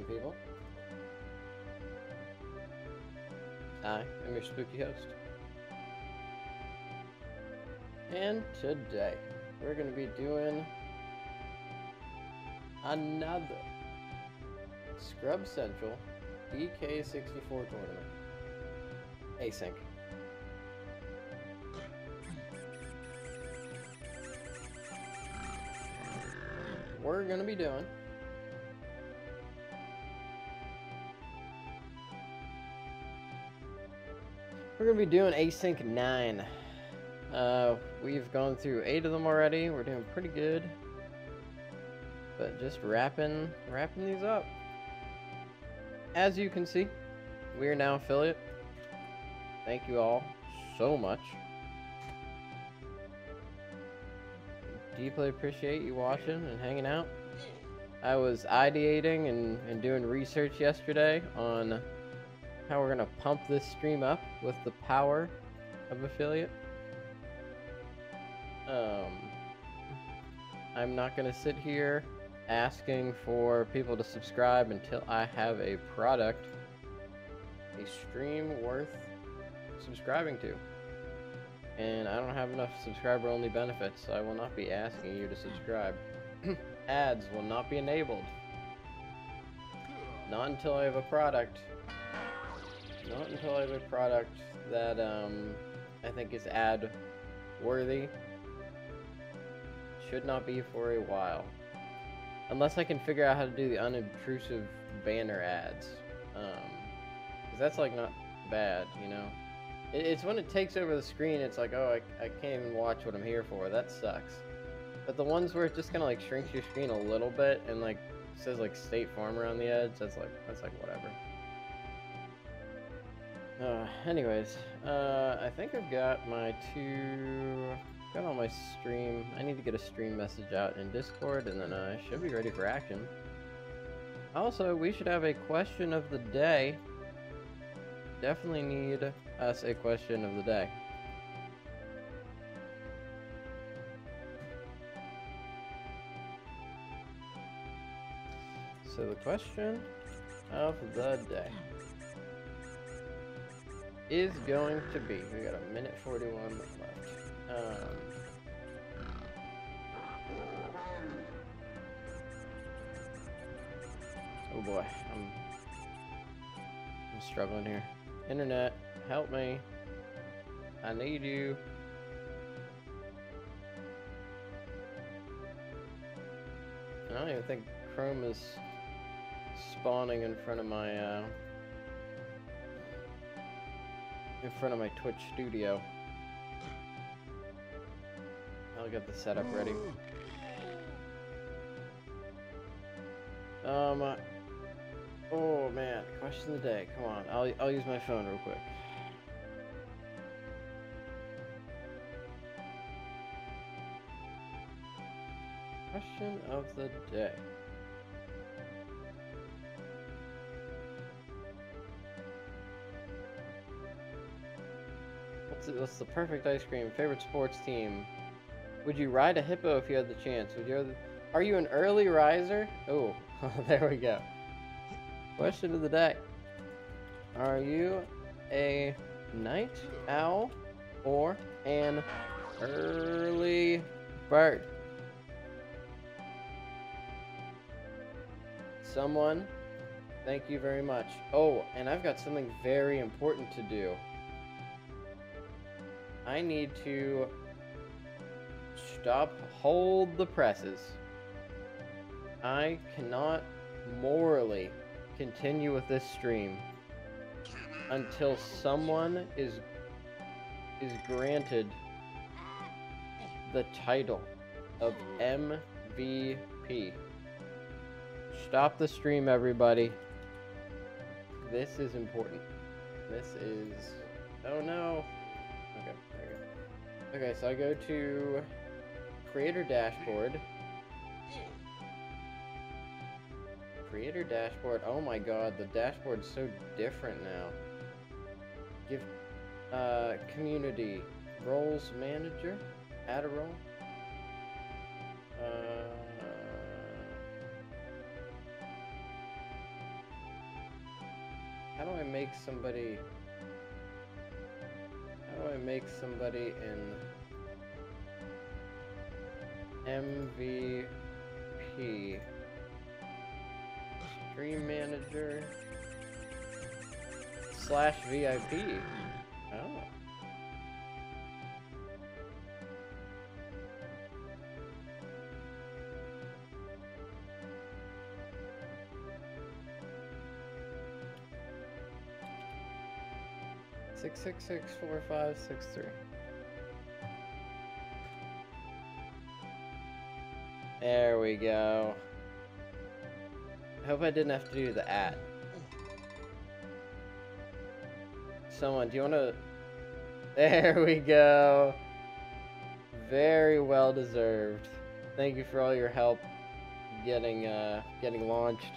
people. I am your spooky host. And today, we're going to be doing another Scrub Central DK64 tournament. Async. We're going to be doing Async 9. We've gone through 8 of them already. We're doing pretty good. But just wrapping these up. As you can see, we are now affiliate. Thank you all so much. Deeply appreciate you watching and hanging out. I was ideating and doing research yesterday on how we're gonna pump this stream up with the power of affiliate. I'm not gonna sit here asking for people to subscribe until I have a product, a stream worth subscribing to. And I don't have enough subscriber-only benefits, so I will not be asking you to subscribe. Ads will not be enabled. Not until I have a product. Not until I have a product that I think is ad-worthy. Should not be for a while. Unless I can figure out how to do the unobtrusive banner ads. Because that's like not bad, you know? It's when it takes over the screen, it's like, oh, I can't even watch what I'm here for. That sucks. But the ones where it just kind of like shrinks your screen a little bit and like says like State Farm around the edge, that's like whatever. Anyways, I think I've got all my stream. I need to get a stream message out in Discord, and then I should be ready for action. Also, we should have a question of the day. Definitely need us a question of the day. So the question of the day is going to be, we got a minute 41 left. Oh boy, I'm struggling here. Internet, help me. I need you. I don't even think Chrome is spawning in front of my Twitch studio. I'll get the setup ready. Oh man, question of the day. Come on, I'll use my phone real quick. Question of the day. What's the perfect ice cream? Favorite sports team? Would you ride a hippo if you had the chance? Are you an early riser? Oh, there we go. Question of the day. Are you a night owl or an early bird? Someone, thank you very much. Oh, and I've got something very important to do. I need to hold the presses. I cannot morally continue with this stream until someone is granted the title of MVP. Stop the stream, everybody. This is important. This is... Oh no. Okay, there we go. Okay, so I go to Creator Dashboard. Creator Dashboard. Oh my god, the dashboard's so different now. Give Community. Roles Manager. Add a role. make somebody... How do I make somebody in MVP? Stream manager / VIP. Oh. Six 4563. There we go. I hope I didn't have to do the @ Someone, do you want to... There we go. Very well deserved. Thank you for all your help getting launched.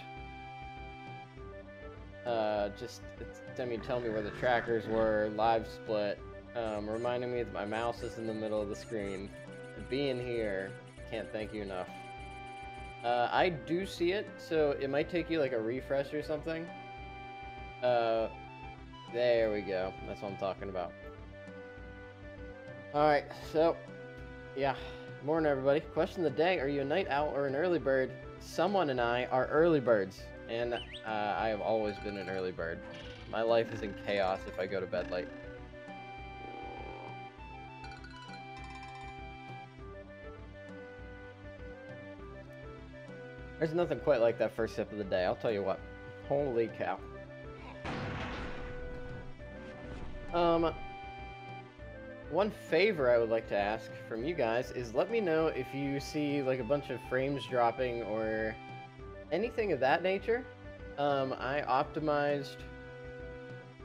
Tell me where the trackers were, live split, reminding me that my mouse is in the middle of the screen. And being here, can't thank you enough. I do see it, so it might take you like a refresh or something. There we go. That's what I'm talking about. Alright, so, yeah. Morning, everybody. Question of the day, are you a night owl or an early bird? Someone and I are early birds, and I have always been an early bird. My life is in chaos if I go to bed late. There's nothing quite like that first sip of the day, I'll tell you what. Holy cow. One favor I would like to ask from you guys is let me know if you see like a bunch of frames dropping or anything of that nature.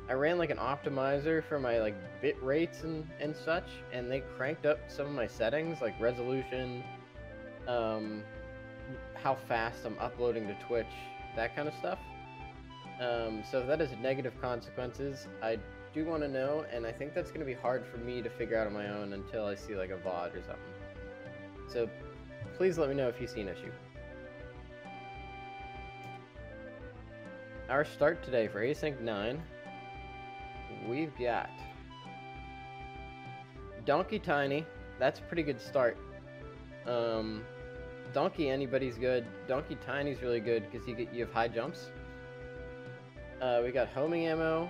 I ran like an optimizer for my like bit rates and such, and they cranked up some of my settings like resolution, how fast I'm uploading to Twitch, that kind of stuff. So if that has negative consequences, I do want to know, and I think that's going to be hard for me to figure out on my own until I see like a VOD or something. So please let me know if you see an issue. Our start today for Async 9, we've got Donkey Tiny. That's a pretty good start. Donkey anybody's good. Donkey Tiny's really good because you have high jumps. We got homing ammo,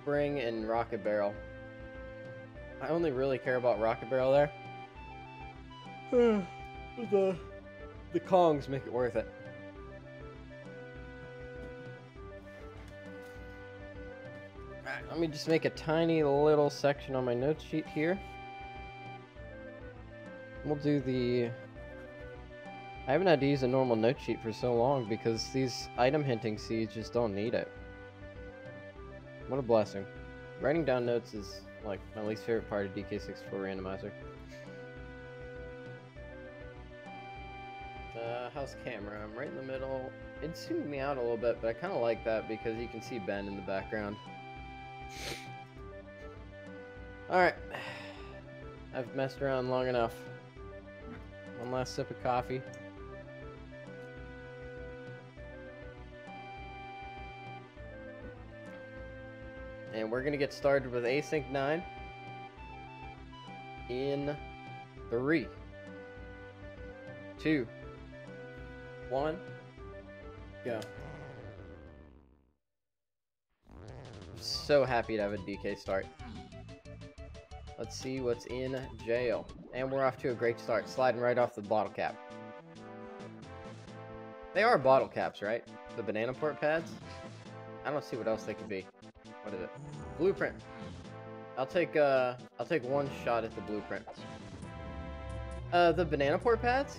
spring, and rocket barrel. I only really care about rocket barrel there. The Kongs make it worth it. Alright, let me just make a tiny little section on my notes sheet here. We'll do the... I haven't had to use a normal note sheet for so long because these item hinting seeds just don't need it. What a blessing. Writing down notes is like my least favorite part of DK64 Randomizer. How's camera? I'm right in the middle. It zoomed me out a little bit, but I kind of like that because you can see Ben in the background. Alright. I've messed around long enough. One last sip of coffee. And we're gonna get started with Async 9 in 3, 2, 1, go. I'm so happy to have a DK start. Let's see what's in jail. And we're off to a great start, sliding right off the bottle cap. They are bottle caps, right? The banana port pads? I don't see what else they could be. What is it? Blueprint. I'll take one shot at the blueprint. The banana port pads?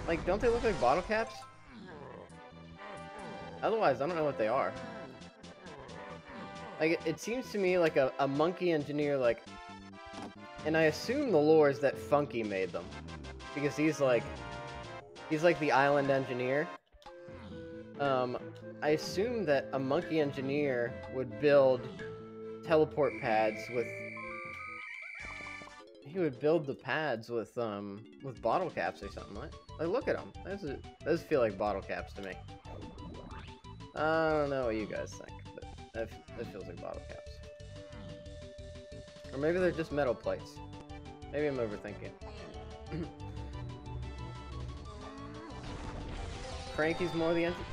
Like, don't they look like bottle caps? Otherwise, I don't know what they are. Like, it seems to me like a monkey engineer, like... And I assume the lore is that Funky made them. Because he's like the island engineer. I assume that a monkey engineer would build teleport pads with... He would build the pads with bottle caps or something. Like look at them. Those feel like bottle caps to me. I don't know what you guys think, but That feels like bottle caps. Or maybe they're just metal plates. Maybe I'm overthinking. Cranky's more the engine.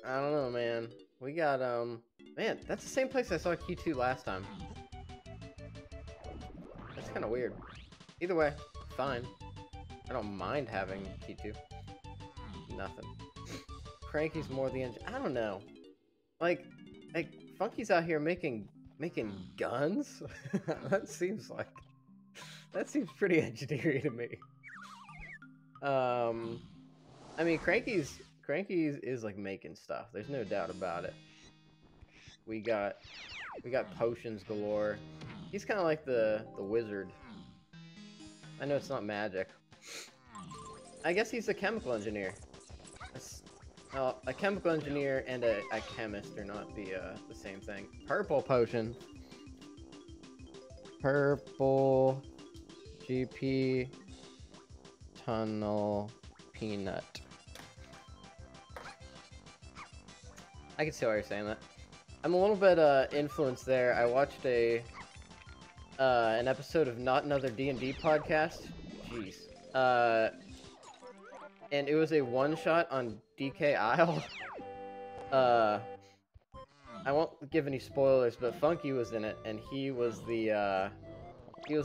I don't know, man. We got, man, that's the same place I saw Q2 last time. That's kind of weird. Either way, fine. I don't mind having Q2. Nothing. Cranky's more the engine. I don't know. Like Funky's out here making guns? That seems pretty engineering to me. I mean, Cranky's is like making stuff. There's no doubt about it. We got potions galore. He's kind of like the wizard. I know it's not magic. I guess he's a chemical engineer. A chemical engineer and a chemist are not the same thing. Purple potion. Purple GP tunnel peanut. I can see why you're saying that. I'm a little bit influenced there. I watched an episode of Not Another D&D podcast. Jeez. And it was a one-shot on DK Isle. I won't give any spoilers, but Funky was in it, and he was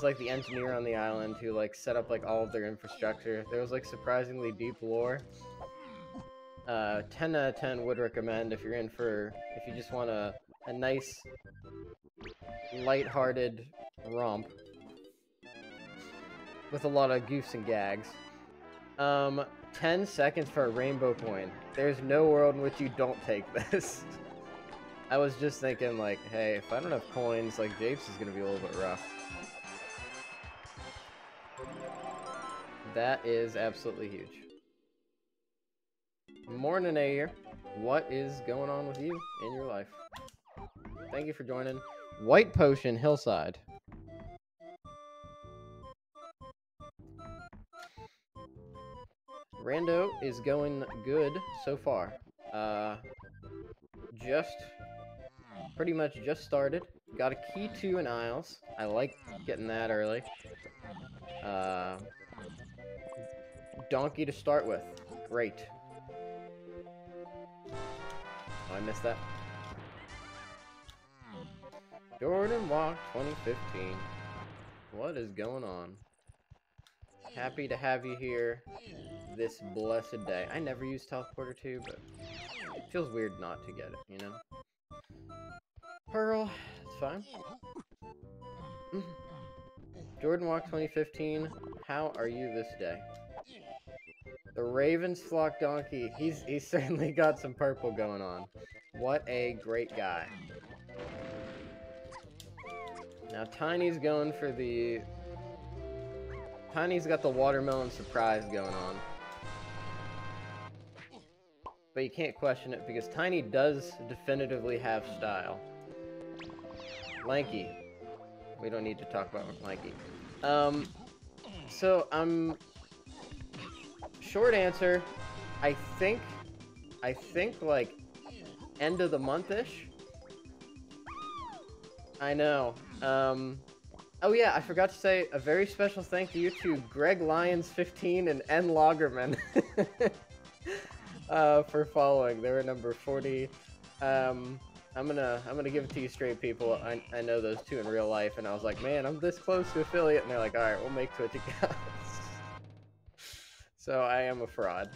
like the engineer on the island who like set up like all of their infrastructure. There was like surprisingly deep lore. 10 out of 10 would recommend if you just want a nice, lighthearted romp with a lot of goofs and gags. 10 seconds for a rainbow coin. There's no world in which you don't take this. I was just thinking, like, hey, if I don't have coins, like, Japes is gonna be a little bit rough. That is absolutely huge. Morning, A here. What is going on with you in your life? Thank you for joining. White Potion Hillside. Rando is going good so far. Pretty much just started. Got a key 2 in Isles. I like getting that early. Donkey to start with. Great. Oh, I missed that. Jordan Walk 2015. What is going on? Happy to have you here this blessed day. I never use Teleporter 2, but it feels weird not to get it, you know? Pearl, it's fine. Jordan Walk 2015, how are you this day? The Ravens Flock Donkey, he's certainly got some purple going on. What a great guy. Now Tiny's going for the... Tiny's got the watermelon surprise going on. But you can't question it because Tiny does definitively have style. Lanky. We don't need to talk about Lanky. So I'm... Short answer, I think like end of the month-ish. I know. Oh yeah, I forgot to say a very special thank you to Greg Lyons 15 and N Lagerman for following. They were number 40. I'm gonna give it to you straight, people. I know those two in real life, and I was like, man, I'm this close to affiliate, and they're like, all right, we'll make Twitch accounts. So I am a fraud.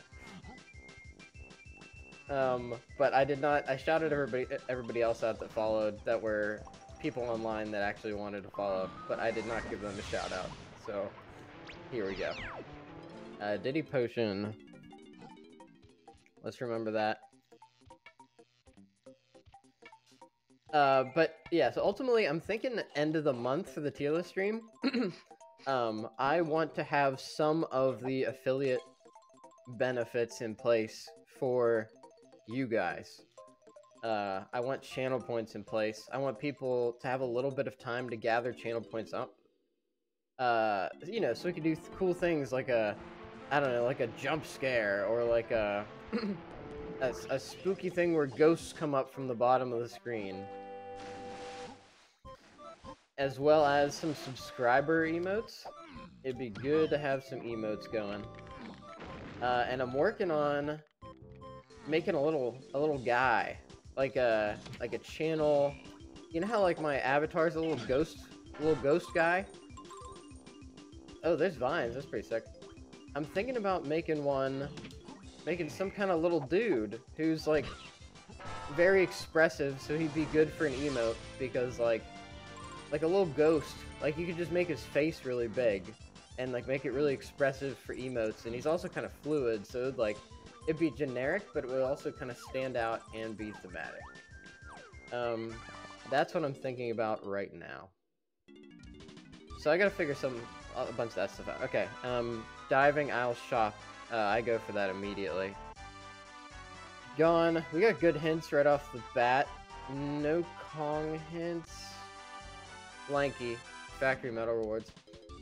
But I did not. I shouted everybody else out that followed, that were people online that actually wanted to follow, but I did not give them a shout out. So here we go. Diddy Potion. Let's remember that. But yeah, so ultimately I'm thinking the end of the month for the tier list stream. I want to have some of the affiliate benefits in place for you guys. I want channel points in place. I want people to have a little bit of time to gather channel points up. You know, so we can do cool things like I don't know, like a jump scare, or like a a spooky thing where ghosts come up from the bottom of the screen. As well as some subscriber emotes. It'd be good to have some emotes going. And I'm working on making a little guy, like a channel. You know how like my avatar's a little ghost guy? Oh, there's vines. That's pretty sick. I'm thinking about making some kind of little dude who's like very expressive, so he'd be good for an emote because like a little ghost. Like you could just make his face really big and like make it really expressive for emotes, and he's also kind of fluid, so it'd be generic, but it would also kind of stand out and be thematic. That's what I'm thinking about right now. So I gotta figure a bunch of that stuff out. Okay, diving aisle shop. I go for that immediately. Gone. We got good hints right off the bat. No Kong hints. Lanky. Factory metal rewards.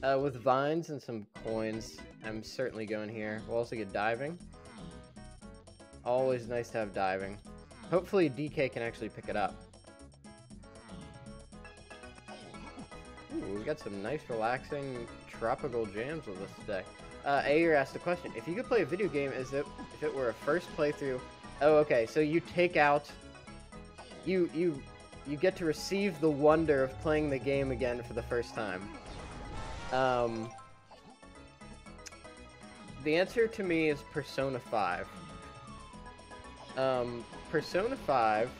With vines and some coins, I'm certainly going here. We'll also get diving. Always nice to have diving. Hopefully DK can actually pick it up. Ooh, we got some nice relaxing tropical jams with us today. Ayer asked a question. If you could play a video game as if it were a first playthrough... Oh, okay, so you take out... You get to receive the wonder of playing the game again for the first time. The answer to me is Persona 5. Persona 5,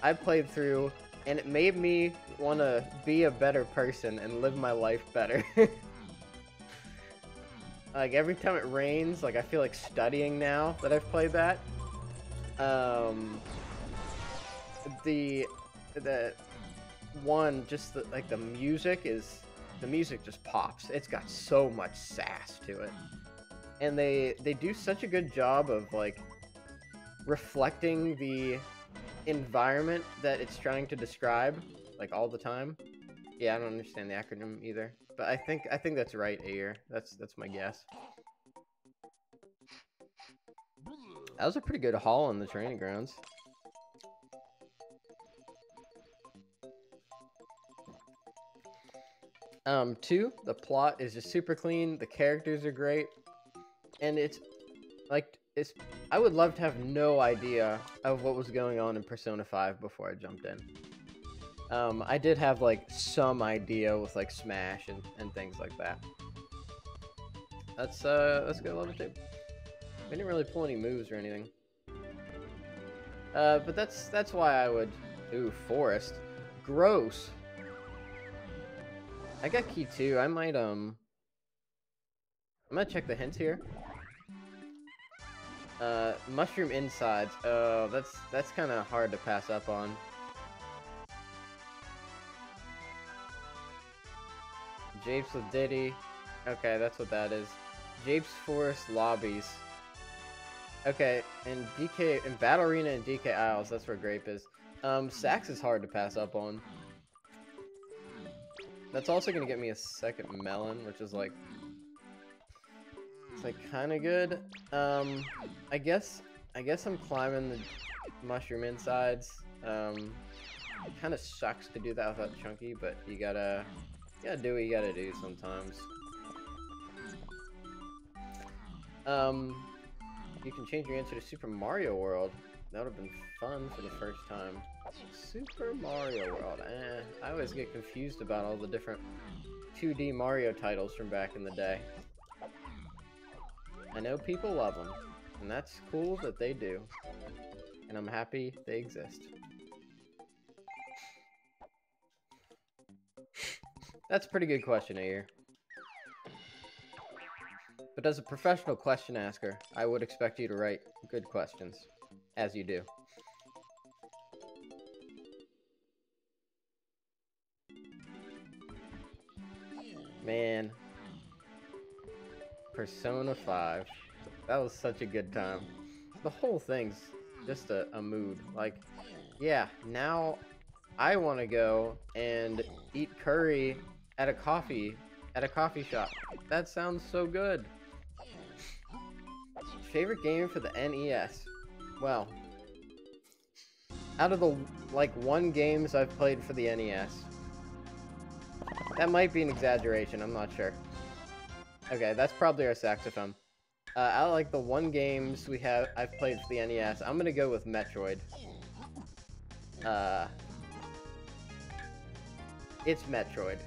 I played through, and it made me want to be a better person and live my life better. Like, every time it rains, like, I feel like studying now that I've played that. The music just pops. It's got so much sass to it. And they do such a good job of, like, reflecting the environment that it's trying to describe, like, all the time. Yeah, I don't understand the acronym either, but I think that's right, Ayer. That's my guess. That was a pretty good haul in the training grounds. Two, the plot is just super clean, the characters are great, and I would love to have no idea of what was going on in Persona 5 before I jumped in. I did have, like, some idea with, like, Smash and things like that. That's good, love it too. We didn't really pull any moves or anything. But that's why I would... Ooh, Forest. Gross. I got key 2. I might, I'm gonna check the hints here. Mushroom insides. Oh, that's kind of hard to pass up on. Japes with Diddy. Okay, that's what that is. Japes Forest lobbies. Okay, in Battle Arena and DK Isles, that's where Grape is. Sax is hard to pass up on. That's also gonna get me a second melon, which is like... It's like kinda good. I guess I'm climbing the mushroom insides. It kinda sucks to do that without Chunky, but you gotta do what you gotta do sometimes. You can change your answer to Super Mario World. That would have been fun for the first time. Super Mario World. I always get confused about all the different 2D Mario titles from back in the day. I know people love them, and that's cool that they do. And I'm happy they exist. That's a pretty good question, Ayer. But as a professional question asker, I would expect you to write good questions, as you do. Man. Persona 5. That was such a good time. The whole thing's just a mood. Like, yeah, now I want to go and eat curry at a coffee shop. That sounds so good. Favorite game for the NES? Well, out of the, like, 1 games I've played for the NES. That might be an exaggeration, I'm not sure. Okay, that's probably our saxophone. Out of, like, the 1 games I've played for the NES, I'm gonna go with Metroid. It's Metroid.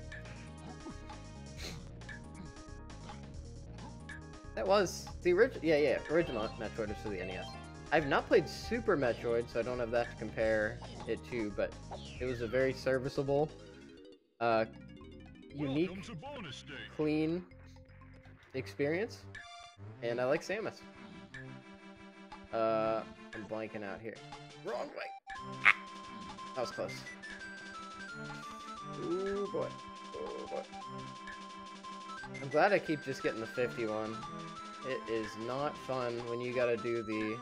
That was the original, original Metroid is for the NES. I've not played Super Metroid, so I don't have that to compare it to, but it was a very serviceable, unique, clean experience, and I like Samus. I'm blanking out here. Wrong way! Ah! That was close. Ooh, boy. Oh, boy. I'm glad I keep just getting the 51. It is not fun when you gotta do the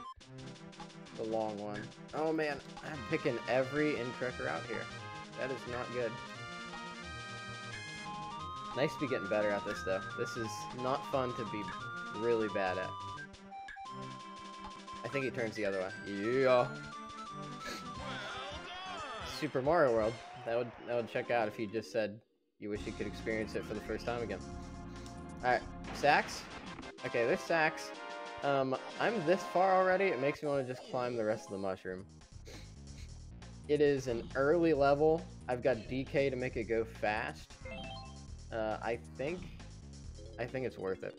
long one. Oh man, I'm picking every incorrect route here. That is not good. Nice to be getting better at this though. This is not fun to be really bad at. I think it turns the other way. Yeah. Super Mario World. That would check out if you just said you wish you could experience it for the first time again. Alright, sax. Okay, there's sax. I'm this far already, it makes me want to just climb the rest of the mushroom. It is an early level. I've got DK to make it go fast. I think it's worth it.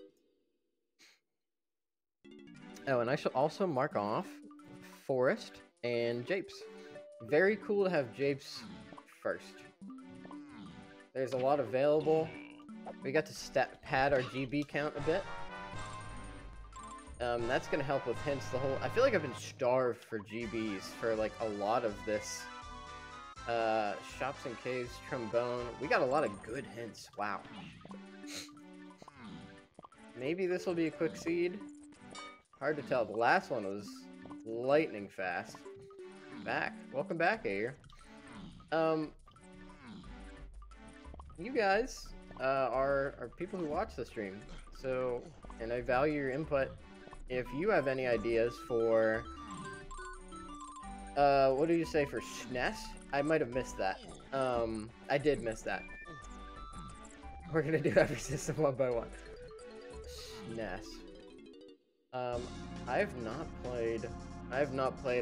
Oh, and I should also mark off Forest and Japes. Very cool to have Japes first. There's a lot available. We got to pad our GB count a bit. That's gonna help with hints the whole. I feel like I've been starved for GBs for like a lot of this. Shops and caves, trombone. We got a lot of good hints. Wow. Maybe this will be a quick seed. Hard to tell. The last one was lightning fast. Welcome back, Ayer. You guys are people who watch the stream, so, and I value your input. If you have any ideas for, what did you say for SNES? I might have missed that. I did miss that. We're gonna do every system one by one. SNES. I have not played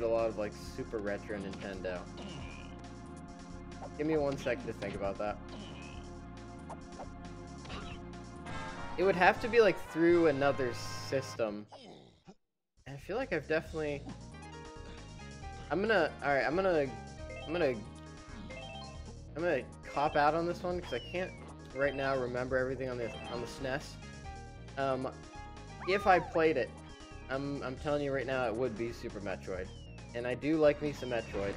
a lot of like super retro Nintendo. Give me 1 second to think about that. It would have to be like through another system. And I feel like I've definitely. I'm gonna cop out on this one because I can't right now remember everything on the SNES. If I played it, I'm telling you right now, it would be Super Metroid, and I do like me some Metroid.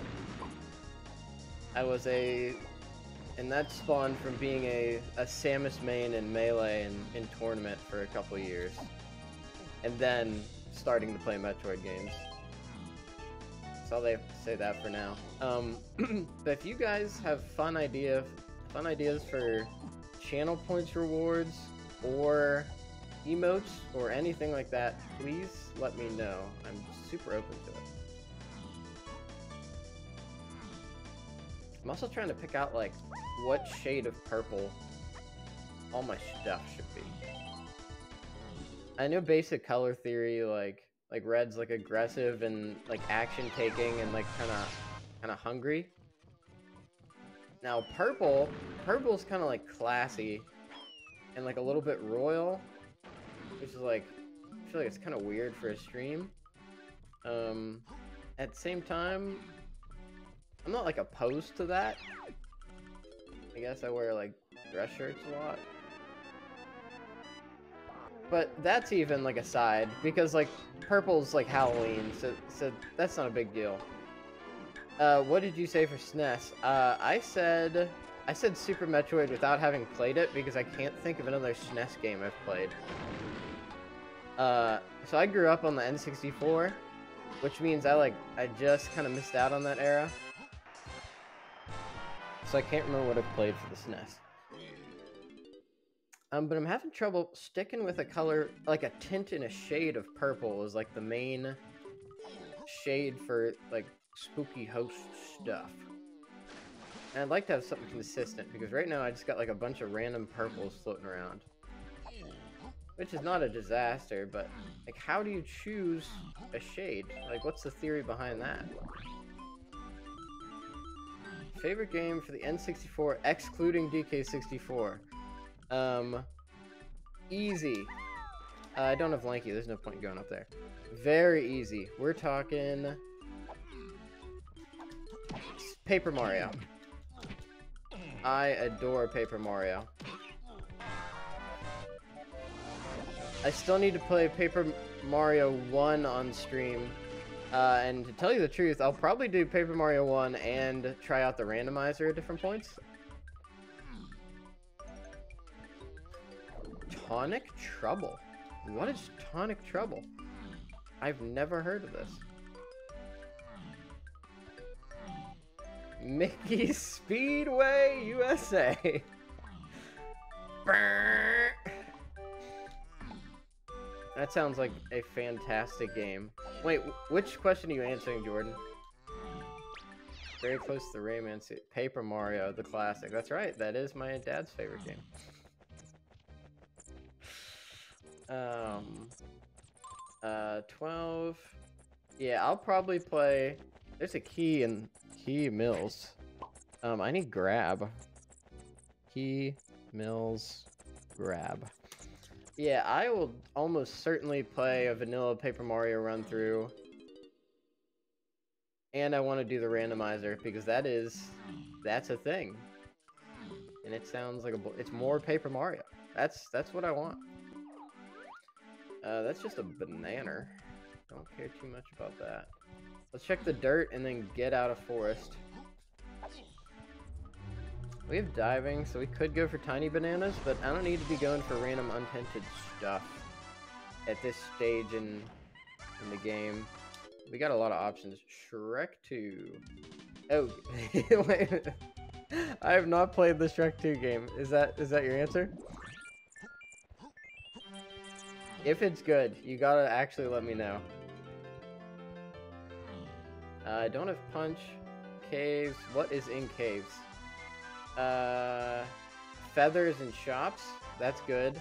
And that spawned from being a Samus main in Melee in tournament for a couple years, and then starting to play Metroid games. That's all they have to say that for now. But if you guys have fun ideas for channel points rewards or emotes or anything like that, please let me know. I'm super open to it. I'm also trying to pick out like what shade of purple all my stuff should be. I know basic color theory, like red's like aggressive and like action taking and like kind of hungry. Now purple's kind of like classy and like a little bit royal, which is like, I feel like it's kind of weird for a stream. At the same time, I'm not like opposed to that. I guess I wear like dress shirts a lot. But that's even like a side, because like purple's like Halloween, so that's not a big deal. What did you say for SNES? I said Super Metroid without having played it because I can't think of another SNES game I've played. So I grew up on the N64, which means I just kind of missed out on that era. So I can't remember what I've played for the SNES. But I'm having trouble sticking with a color, like a tint and a shade of purple is like the main shade for like spooky host stuff. And I'd like to have something consistent because right now I just got like a bunch of random purples floating around. Which is not a disaster, but like how do you choose a shade? Like what's the theory behind that? Favorite game for the N64 excluding DK64. Easy. I don't have Lanky, there's no point going up there. Very easy. We're talking Paper Mario. I adore Paper Mario. I still need to play Paper Mario 1 on stream. And to tell you the truth, I'll probably do Paper Mario 1 and try out the randomizer at different points. Tonic Trouble. What is Tonic Trouble? I've never heard of this. Mickey Speedway USA. That sounds like a fantastic game. Wait, which question are you answering, Jordan? Very close to the Rayman suit. Paper Mario, the classic. That's right, that is my dad's favorite game. 12. Yeah, I'll probably play. There's a key in Key Mills. I need grab. Key Mills grab. Yeah, I will almost certainly play a vanilla Paper Mario run through. And I want to do the randomizer because that's a thing. And it sounds like it's more Paper Mario. That's what I want. That's just a banana. Don't care too much about that. Let's check the dirt and then get out of forest. We have diving, so we could go for tiny bananas, but I don't need to be going for random untinted stuff at this stage in the game. We got a lot of options. Shrek 2. Oh, wait. I have not played the Shrek 2 game. Is that your answer? If it's good, you gotta actually let me know. I don't have punch. Caves. What is in caves? Feathers and shops. That's good.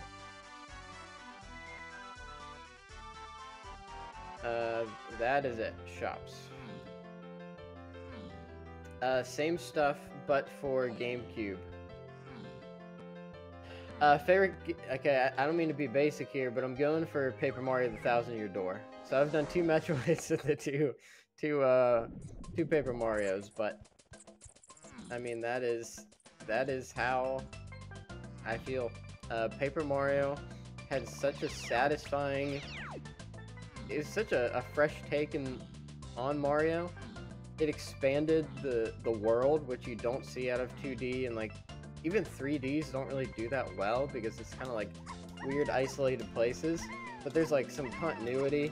That is it. Shops. Same stuff, but for GameCube. Favorite. Okay, I don't mean to be basic here, but I'm going for Paper Mario: The Thousand-Year Door. So I've done 2 Metroids and the two Paper Marios, but I mean that is how I feel. Paper Mario had such a satisfying. It's such a fresh take on Mario. It expanded the world, which you don't see out of 2D, and like even 3Ds don't really do that well because it's kind of like weird isolated places. But there's like some continuity.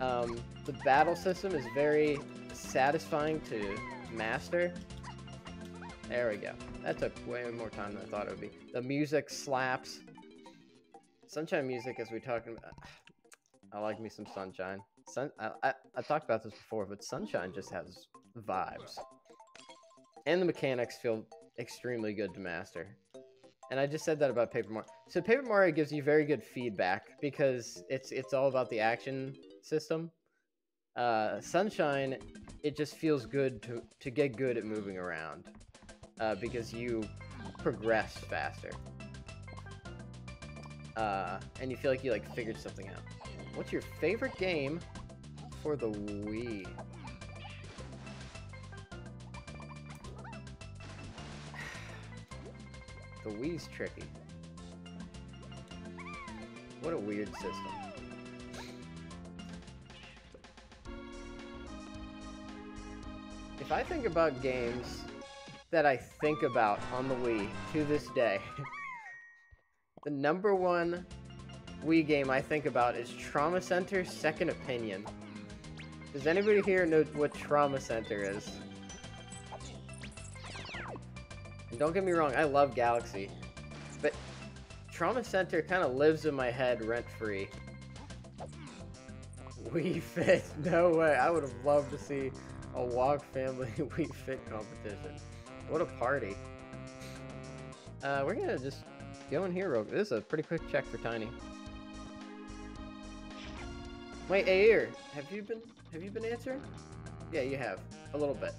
The battle system is very satisfying to master. There we go. That took way more time than I thought it would be. The music slaps. Sunshine music, as we talking about. I like me some Sunshine. I talked about this before, but Sunshine just has vibes. And the mechanics feel extremely good to master. And I just said that about Paper Mario. So Paper Mario gives you very good feedback because it's all about the action system. Sunshine, it just feels good to get good at moving around because you progress faster. And you feel like you like figured something out. What's your favorite game for the Wii? The Wii's tricky. What a weird system. If I think about games that I think about on the Wii to this day, the #1 Wii game I think about is Trauma Center Second Opinion. Does anybody here know what Trauma Center is? And don't get me wrong, I love Galaxy. But Trauma Center kind of lives in my head rent-free. Wii Fit, no way. I would have loved to see a Wog Family Wii Fit competition. What a party. We're gonna just go in here real quick. This is a pretty quick check for Tiny. Wait, Air, have you been answering? Yeah, you have. A little bit.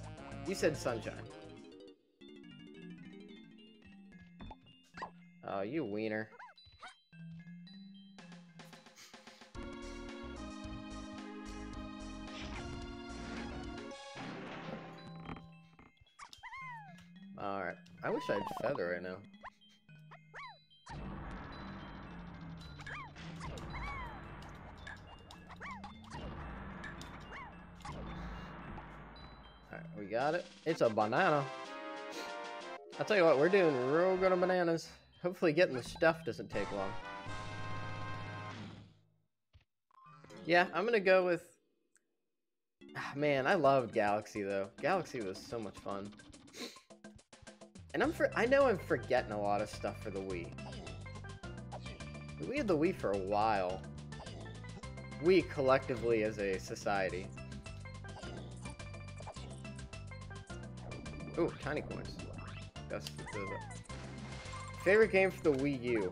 You said sunshine. Oh, you wiener. Alright. I wish I had feather right now. Alright, we got it. It's a banana. I'll tell you what, we're doing real good on bananas. Hopefully getting the stuff doesn't take long. Yeah, I'm gonna go with... Man, I loved Galaxy, though. Galaxy was so much fun. And I know I'm forgetting a lot of stuff for the Wii. We had the Wii for a while. We collectively as a society. Ooh, tiny coins. That's the favorite game for the Wii U.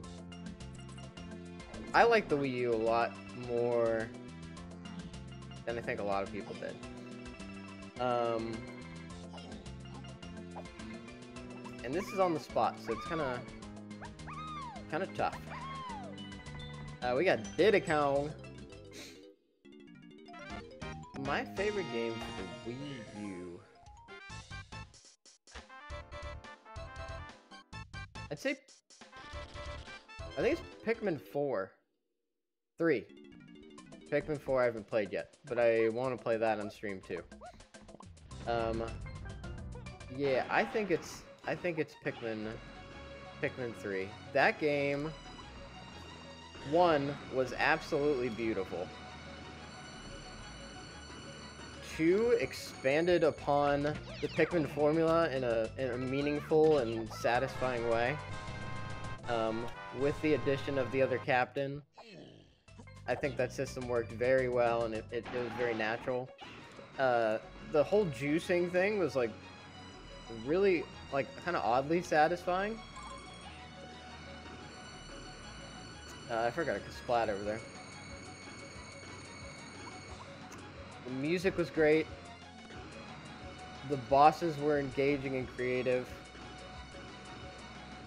I like the Wii U a lot more than I think a lot of people did. And this is on the spot, so it's kind of tough. We got Diddy Kong. My favorite game for the Wii U. I'd say... I think it's Pikmin 4. 3. Pikmin 4 I haven't played yet, but I want to play that on stream too. Yeah, I think it's Pikmin 3. That game, 1, was absolutely beautiful. 2, expanded upon the Pikmin formula in a meaningful and satisfying way. With the addition of the other captain, I think that system worked very well, and it was very natural. The whole juicing thing was like really kind of oddly satisfying. I forgot a splat over there. The music was great. The bosses were engaging and creative.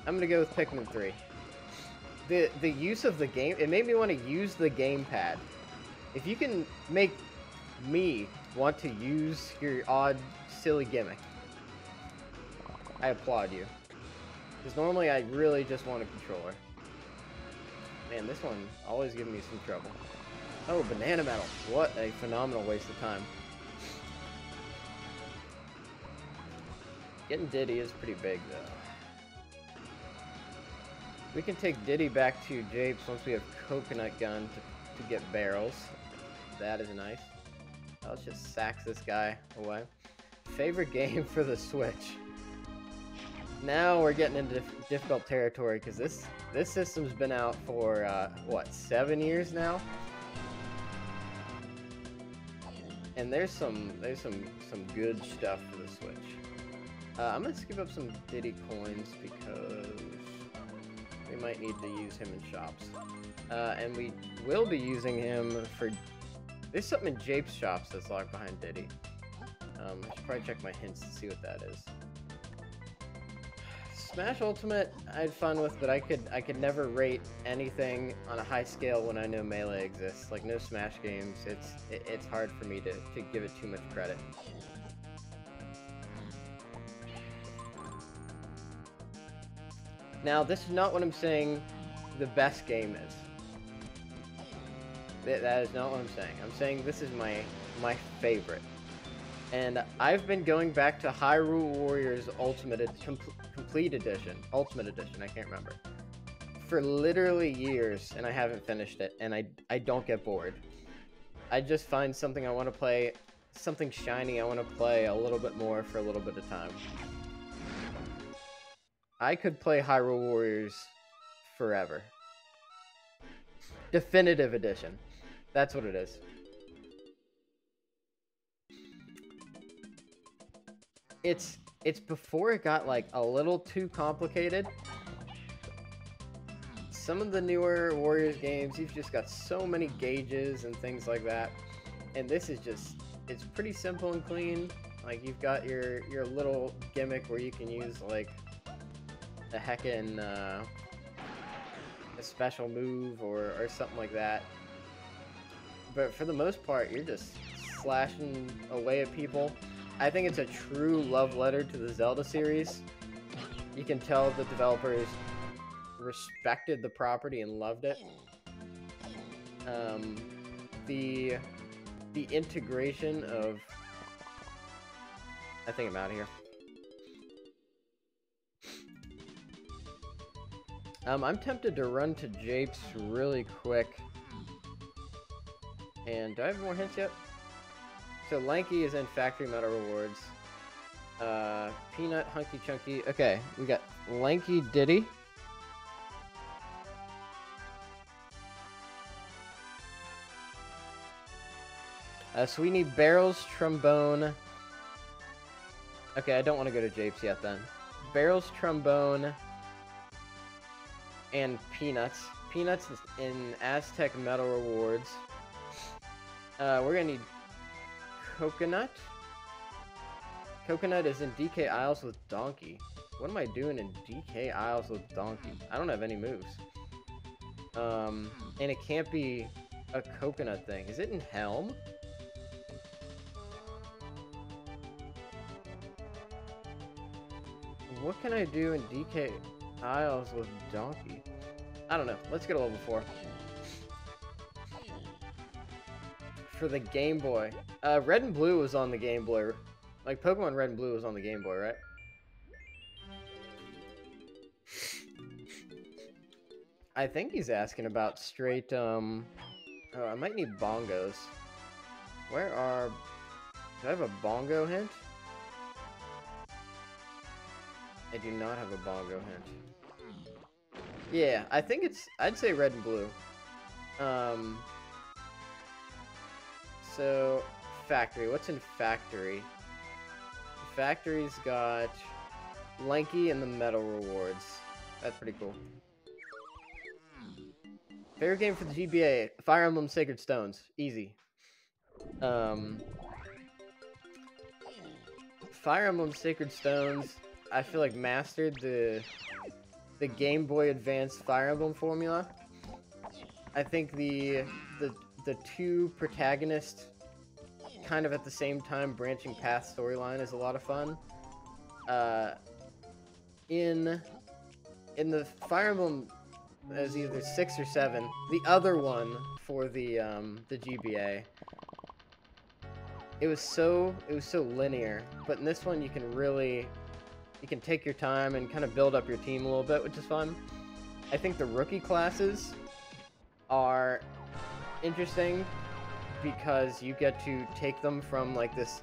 I'm gonna go with Pikmin 3. The use of the game, it made me want to use the gamepad. If you can make me want to use your odd, silly gimmick, I applaud you. Because normally I really just want a controller. Man, this one always giving me some trouble. Oh, banana medal. What a phenomenal waste of time. Getting Diddy is pretty big, though. We can take Diddy back to Japes once we have Coconut Gun to get barrels. That is nice. Let's just sax this guy away. Favorite game for the Switch. Now we're getting into difficult territory because this system's been out for what, 7 years now? And there's some good stuff for the Switch. I'm gonna skip up some Diddy coins because we might need to use him in shops. And we will be using him for... There's something in Jape's shops that's locked behind Diddy. I should probably check my hints to see what that is. Smash Ultimate I had fun with, but I could never rate anything on a high scale when I know Melee exists. Like, no Smash games, it's hard for me to give it too much credit. Now, this is not what I'm saying the best game is. That is not what I'm saying. I'm saying this is my favorite. And I've been going back to Hyrule Warriors Complete Edition. Ultimate Edition, I can't remember. For literally years, and I haven't finished it, and I don't get bored. I just find something I want to play, something shiny I want to play a little bit more for a little bit of time. I could play Hyrule Warriors forever. Definitive edition. That's what it is. It's before it got like a little too complicated. Some of the newer Warriors games, you've just got so many gauges and things like that. And this is just, it's pretty simple and clean. Like, you've got your little gimmick where you can use like a heckin' a special move or something like that. But for the most part, you're just slashing away at people. I think it's a true love letter to the Zelda series. You can tell the developers respected the property and loved it. The integration of... I think I'm out of here. I'm tempted to run to Japes really quick. And do I have more hints yet? So Lanky is in Factory Metal Rewards. Peanut, Hunky Chunky. Okay, we got Lanky Diddy. So we need Barrels, Trombone. Okay, I don't want to go to Japes yet then. Barrels, Trombone, and Peanuts. Peanuts is in Aztec Metal Rewards. We're gonna need Coconut. Coconut is in DK Isles with Donkey. What am I doing in DK Isles with Donkey? I don't have any moves. And it can't be a coconut thing. Is it in Helm? What can I do in DK Isles with Donkey? I don't know. Let's get a level 4. For the Game Boy. Red and Blue was on the Game Boy. Like, Pokemon Red and Blue was on the Game Boy, right? I think he's asking about straight, Oh, I might need bongos. Where are... Do I have a bongo hint? I do not have a bongo hint. Yeah, I think it's... I'd say Red and Blue. So, Factory. What's in Factory? Factory's got Lanky and the Metal Rewards. That's pretty cool. Favorite game for the GBA? Fire Emblem Sacred Stones. Easy. Fire Emblem Sacred Stones, I feel like mastered the Game Boy Advance Fire Emblem formula. I think the two protagonists kind of at the same time branching path storyline is a lot of fun. In the Fire Emblem, as either 6 or 7, the other one for the GBA, it was so linear, but in this one you can take your time and kind of build up your team a little bit, which is fun. I think the rookie classes are interesting because you get to take them from like this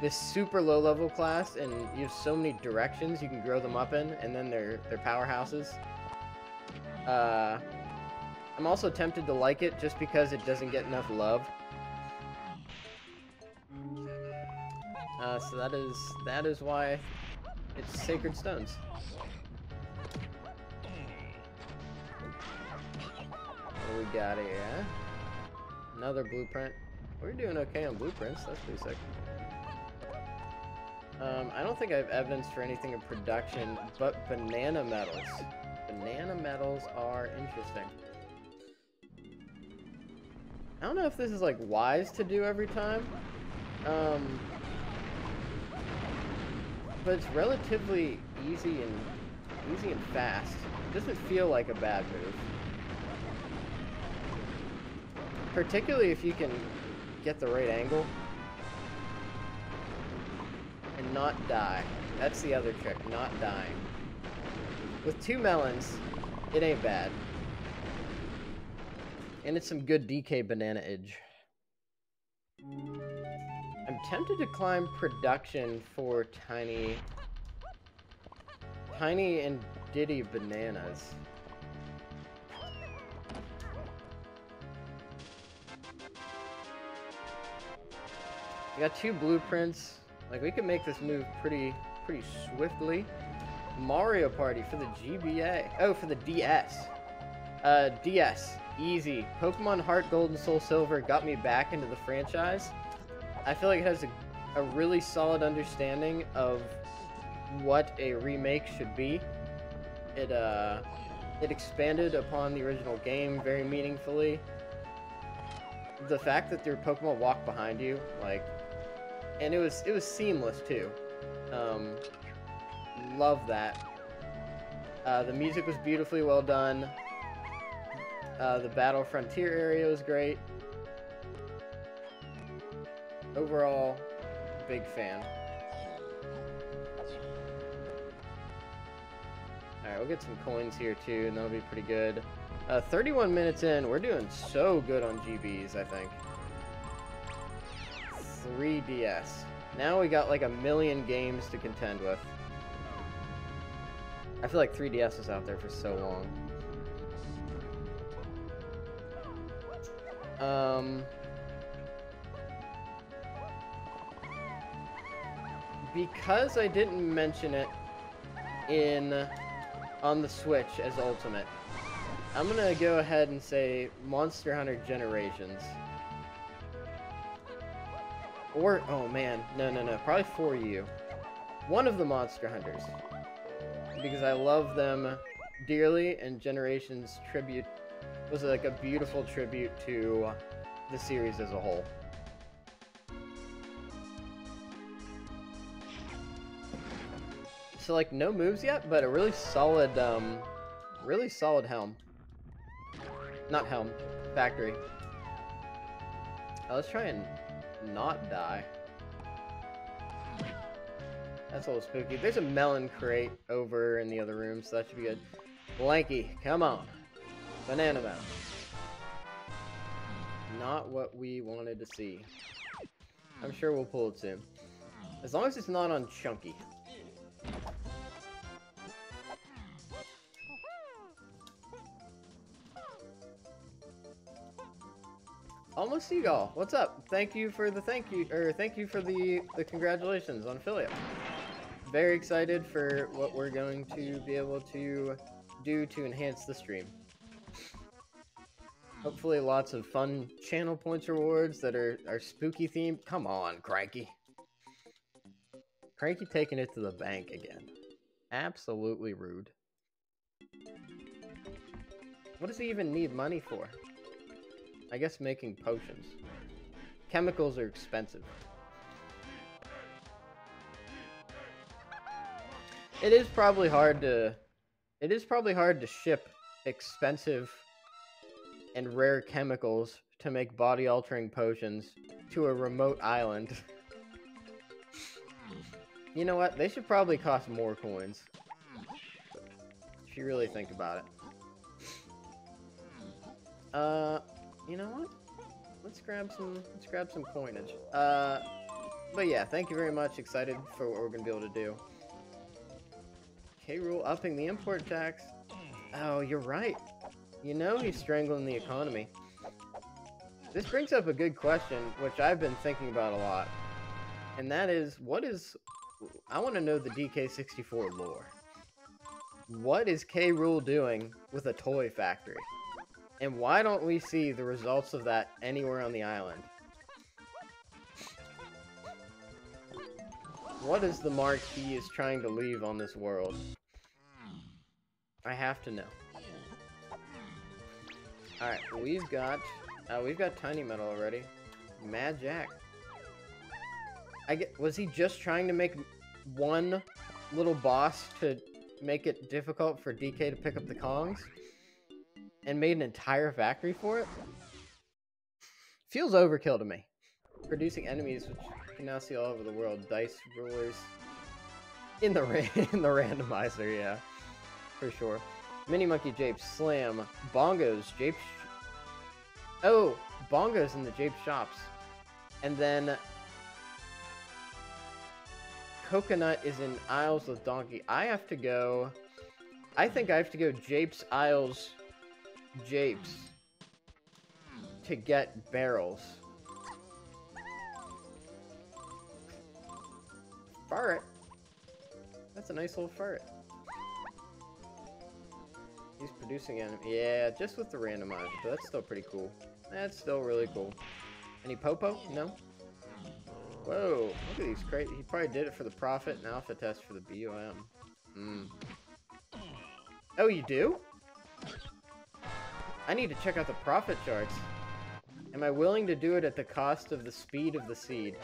super low level class, and you have so many directions you can grow them up in, and then they're powerhouses. I'm also tempted to like it just because it doesn't get enough love. So that is why it's Sacred Stones. What do we got here? Another blueprint. We're doing okay on blueprints. That's pretty sick. I don't think I have evidence for anything in production, but banana metals. Banana metals are interesting. I don't know if this is like wise to do every time. But it's relatively easy and fast. It doesn't feel like a bad move. Particularly if you can get the right angle and not die. That's the other trick, not dying. With 2 melons, it ain't bad. And it's some good DK banana-age. I'm tempted to climb production for Tiny and Diddy bananas. got 2 blueprints. Like, we can make this move pretty swiftly. Mario Party for the GBA. Oh, for the DS. DS. Easy. Pokemon Heart Gold and Soul Silver got me back into the franchise. I feel like it has a really solid understanding of what a remake should be. It expanded upon the original game very meaningfully. The fact that your Pokemon walk behind you, like, and it was seamless too. Love that. The music was beautifully well done. The Battle Frontier area was great. Overall, big fan. Alright, we'll get some coins here too, and that'll be pretty good. 31 minutes in, we're doing so good on GBs, I think. 3DS. Now we got like 1 million games to contend with. I feel like 3DS was out there for so long. Because I didn't mention it on the Switch as Ultimate, I'm gonna go ahead and say Monster Hunter Generations. Or, oh man, no, probably For You. One of the Monster Hunters. Because I love them dearly, and Generations tribute was like a beautiful tribute to the series as a whole. So like no moves yet, but a really solid helm. Not helm, factory. Let's try and not die. That's a little spooky. There's a melon crate over in the other room, so that should be good. Blanky, come on. Banana Mound. Not what we wanted to see. I'm sure we'll pull it soon. As long as it's not on Chunky. Almost Seagull, what's up? Thank you for the thank you for the congratulations on affiliate. Very excited for what we're going to be able to do to enhance the stream. Hopefully lots of fun channel points rewards that are spooky themed. Come on, Cranky. Cranky taking it to the bank again. Absolutely rude. What does he even need money for? I guess making potions. Chemicals are expensive. It is probably hard to ship expensive and rare chemicals to make body-altering potions to a remote island. You know what? They should probably cost more coins. If you really think about it. You know what? Let's grab some coinage. But yeah, thank you very much. Excited for what we're gonna be able to do. K-Rool upping the import tax. Oh, you're right. You know he's strangling the economy. This brings up a good question, which I've been thinking about a lot. And that is, I want to know the DK64 lore. What is K-Rool doing with a toy factory? And why don't we see the results of that anywhere on the island? What is the mark he is trying to leave on this world? I have to know. Alright, we've got Tiny Metal already. Mad Jack. Was he just trying to make one little boss to make it difficult for DK to pick up the Kongs? And made an entire factory for it? Feels overkill to me. Producing enemies, which you can now see all over the world. Dice rulers. In the randomizer, yeah. For sure. Mini Monkey Japes, Slam, Bongos, Japes. Oh, Bongos in the Jape shops. And then Coconut is in Isles with Donkey. I think I have to go Japes, Isles, Japes to get barrels. ferret. That's a nice little ferret. He's producing enemy. Yeah, just with the randomizer, but that's still pretty cool. That's still really cool. Any Popo? No? Whoa, look at these crazy. He probably did it for the profit and alpha test for the BOM. Oh, you do? I need to check out the profit charts. Am I willing to do it at the cost of the speed of the seed?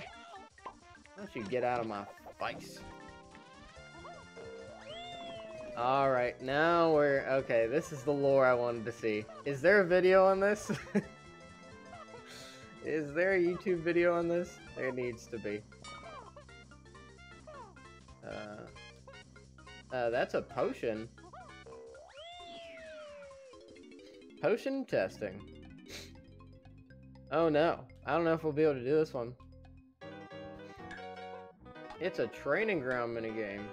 Why don't you get out of my face? Alright, now we're... Okay, this is the lore I wanted to see. Is there a video on this? Is there a YouTube video on this? There needs to be. That's a potion. Potion testing. Oh no. I don't know if we'll be able to do this one. It's a training ground minigame.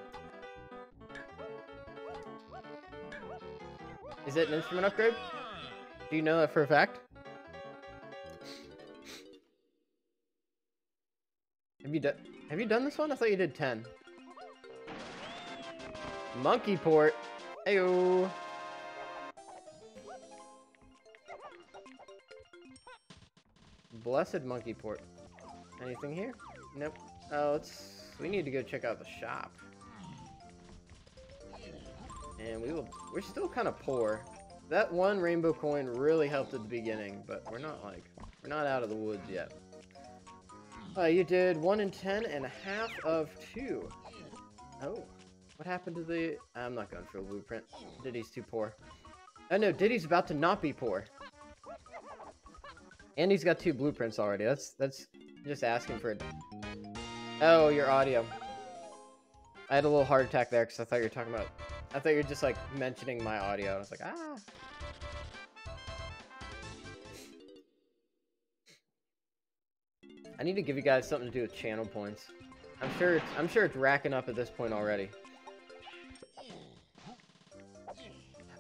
Is it an instrument upgrade? Do you know that for a fact? Have you done this one? I thought you did 10. Monkey port. Ayo. Blessed monkey port. Anything here? Nope. Oh, we need to go check out the shop. And we're still kind of poor. That one rainbow coin really helped at the beginning, but we're not out of the woods yet. You did 1 in 10 and a half of 2. Oh, what happened to the... I'm not going for a blueprint. Diddy's too poor. Oh no, Diddy's about to not be poor. And he's got 2 blueprints already. That's just asking for it. Oh, your audio. I had a little heart attack there because I thought you were talking about... I thought you were just like mentioning my audio. I was like, ah. I need to give you guys something to do with channel points. I'm sure it's racking up at this point already.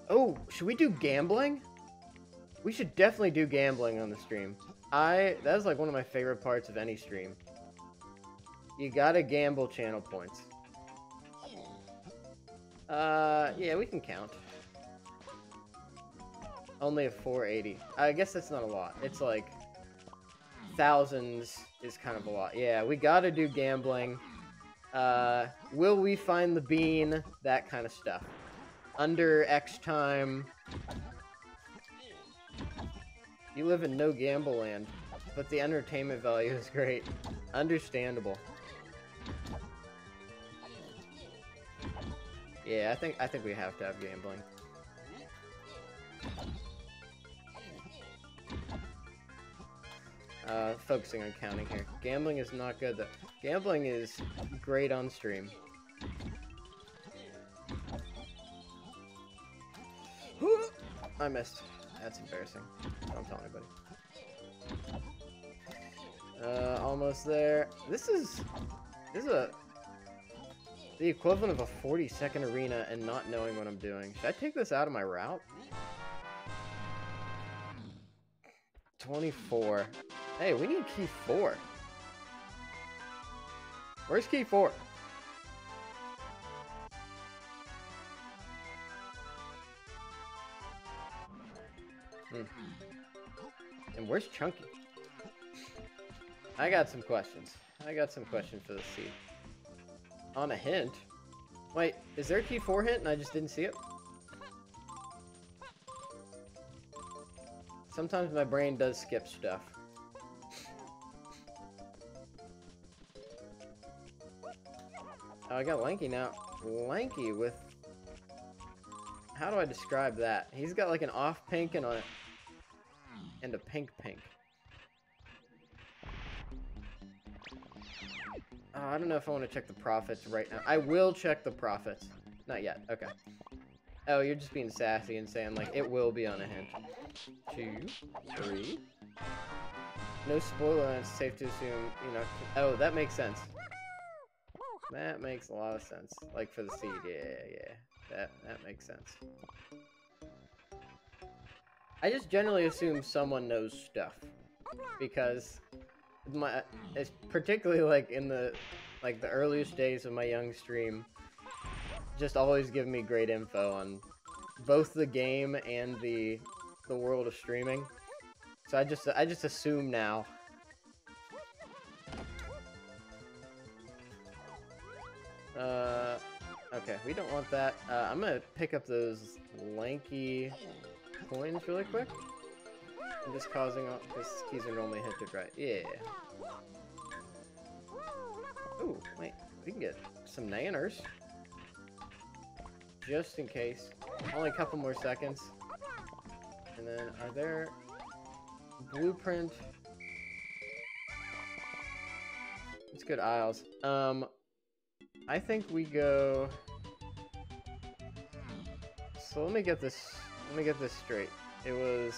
Oh, should we do gambling? We should definitely do gambling on the stream. That's like one of my favorite parts of any stream. You gotta gamble channel points. Yeah, we can count. Only a 480. I guess that's not a lot. It's like thousands is kind of a lot. Yeah, we gotta do gambling. Will we find the bean? That kind of stuff. Under X time. You live in no gamble land, but the entertainment value is great. Understandable. Yeah, I think we have to have gambling. Focusing on counting here. Gambling is not good though. Gambling is great on stream. I missed. That's embarrassing. Don't tell anybody. Almost there. This is the equivalent of a 40-second arena and not knowing what I'm doing. Should I take this out of my route? 24. Hey, we need key 4. Where's key 4? And where's Chunky? I got some questions. I got some questions for the seed. On a hint? Wait, is there a key 4 hint and I just didn't see it? Sometimes my brain does skip stuff. Oh, I got Lanky now. Lanky with... How do I describe that? He's got like an off pink and a pink. Oh, I don't know if I want to check the profits right now. I will check the profits. Not yet. Okay. Oh, you're just being sassy and saying, like, it will be on a hint. 2, 3. No spoiler, and it's safe to assume, you know... Oh, that makes sense. That makes a lot of sense. Like, for the seed. Yeah. That makes sense. I just generally assume someone knows stuff. Because... it's particularly, like, in the... like the earliest days of my young stream, just always give me great info on both the game and the world of streaming. So I just assume now. Okay, we don't want that. I'm gonna pick up those lanky coins really quick. I'm just causing all, because keys are normally hinted right. Yeah. Ooh, wait, we can get some nanners. Just in case. Only a couple more seconds. And then, are there... Blueprint... Let's go to aisles. I think we go... So let me get this straight. It was...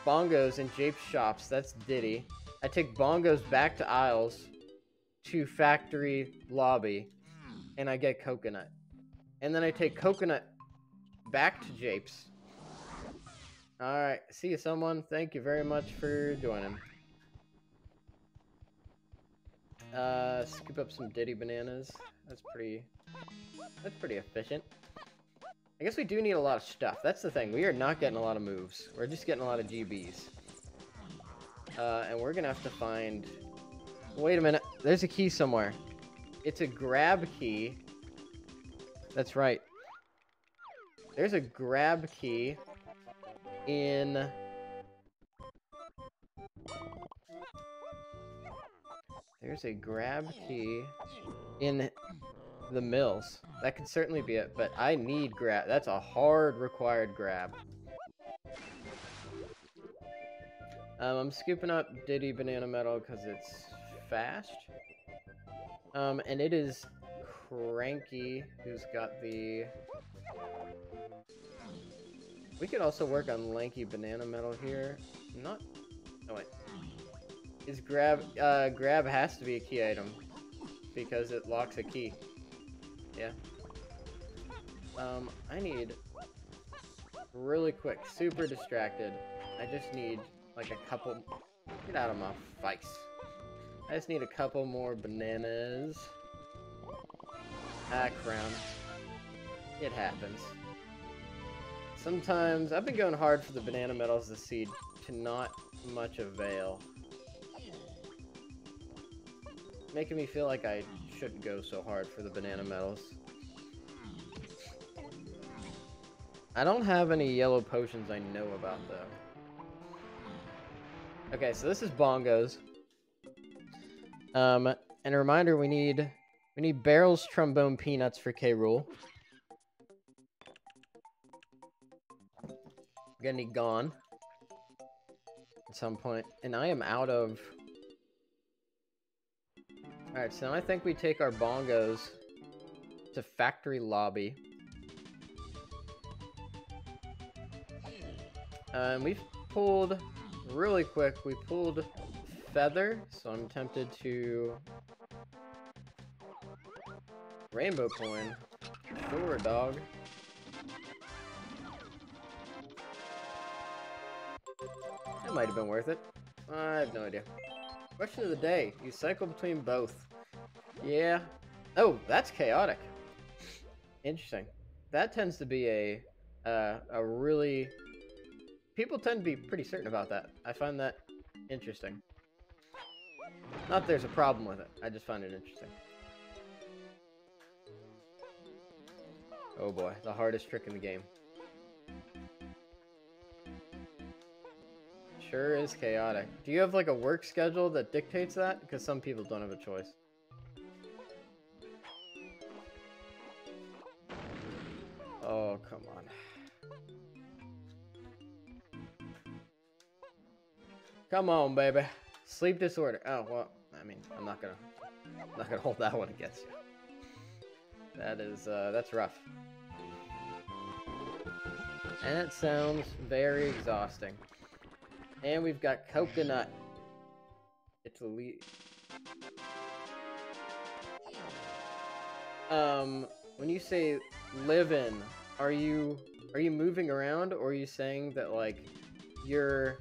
Bongos in Jape's shops, that's Diddy. I take bongos back to aisles to factory lobby, and I get coconut. And then I take coconut back to Jape's. Alright, see you someone. Thank you very much for joining. Scoop up some Diddy bananas. That's pretty efficient. I guess we do need a lot of stuff. That's the thing. We are not getting a lot of moves. We're just getting a lot of GBs. And we're gonna have to find... Wait a minute. There's a key somewhere. It's a grab key. That's right. There's a grab key in... There's a grab key in the mills. That could certainly be it, but I need grab. That's a hard required grab. I'm scooping up Diddy Banana Metal because it's fast. And it is Cranky who's got the... We could also work on Lanky Banana Metal here. Not... Oh, wait. Is grab... grab has to be a key item. Because it locks a key. Yeah. I need... Really quick. Super distracted. I just need, like, a couple... Get out of my face. I just need a couple more bananas. Ah, crown. It happens. Sometimes, I've been going hard for the banana metals this seed to not much avail. Making me feel like I shouldn't go so hard for the banana metals. I don't have any yellow potions I know about, though. Okay, so this is bongos. And a reminder, we need barrels, trombone, peanuts for K. Rool. We're gonna need gone at some point, and I am out of... Alright, so now I think we take our bongos to factory lobby. And we've pulled, really quick, we pulled feather, so I'm tempted to... Rainbow coin. Sure, dog. That might have been worth it. I have no idea. Question of the day. You cycle between both. Yeah. Oh, that's chaotic. Interesting. That tends to be a really... People tend to be pretty certain about that. I find that interesting. Not that there's a problem with it. I just find it interesting. Oh boy, the hardest trick in the game. Sure is chaotic. Do you have like a work schedule that dictates that? Because some people don't have a choice. Oh, come on. Come on, baby. Sleep disorder. Oh, well, I mean, I'm not gonna hold that one against you. That is, that's rough. And it sounds very exhausting. And we've got coconut. It's a when you say live in, are you moving around, or are you saying that like you're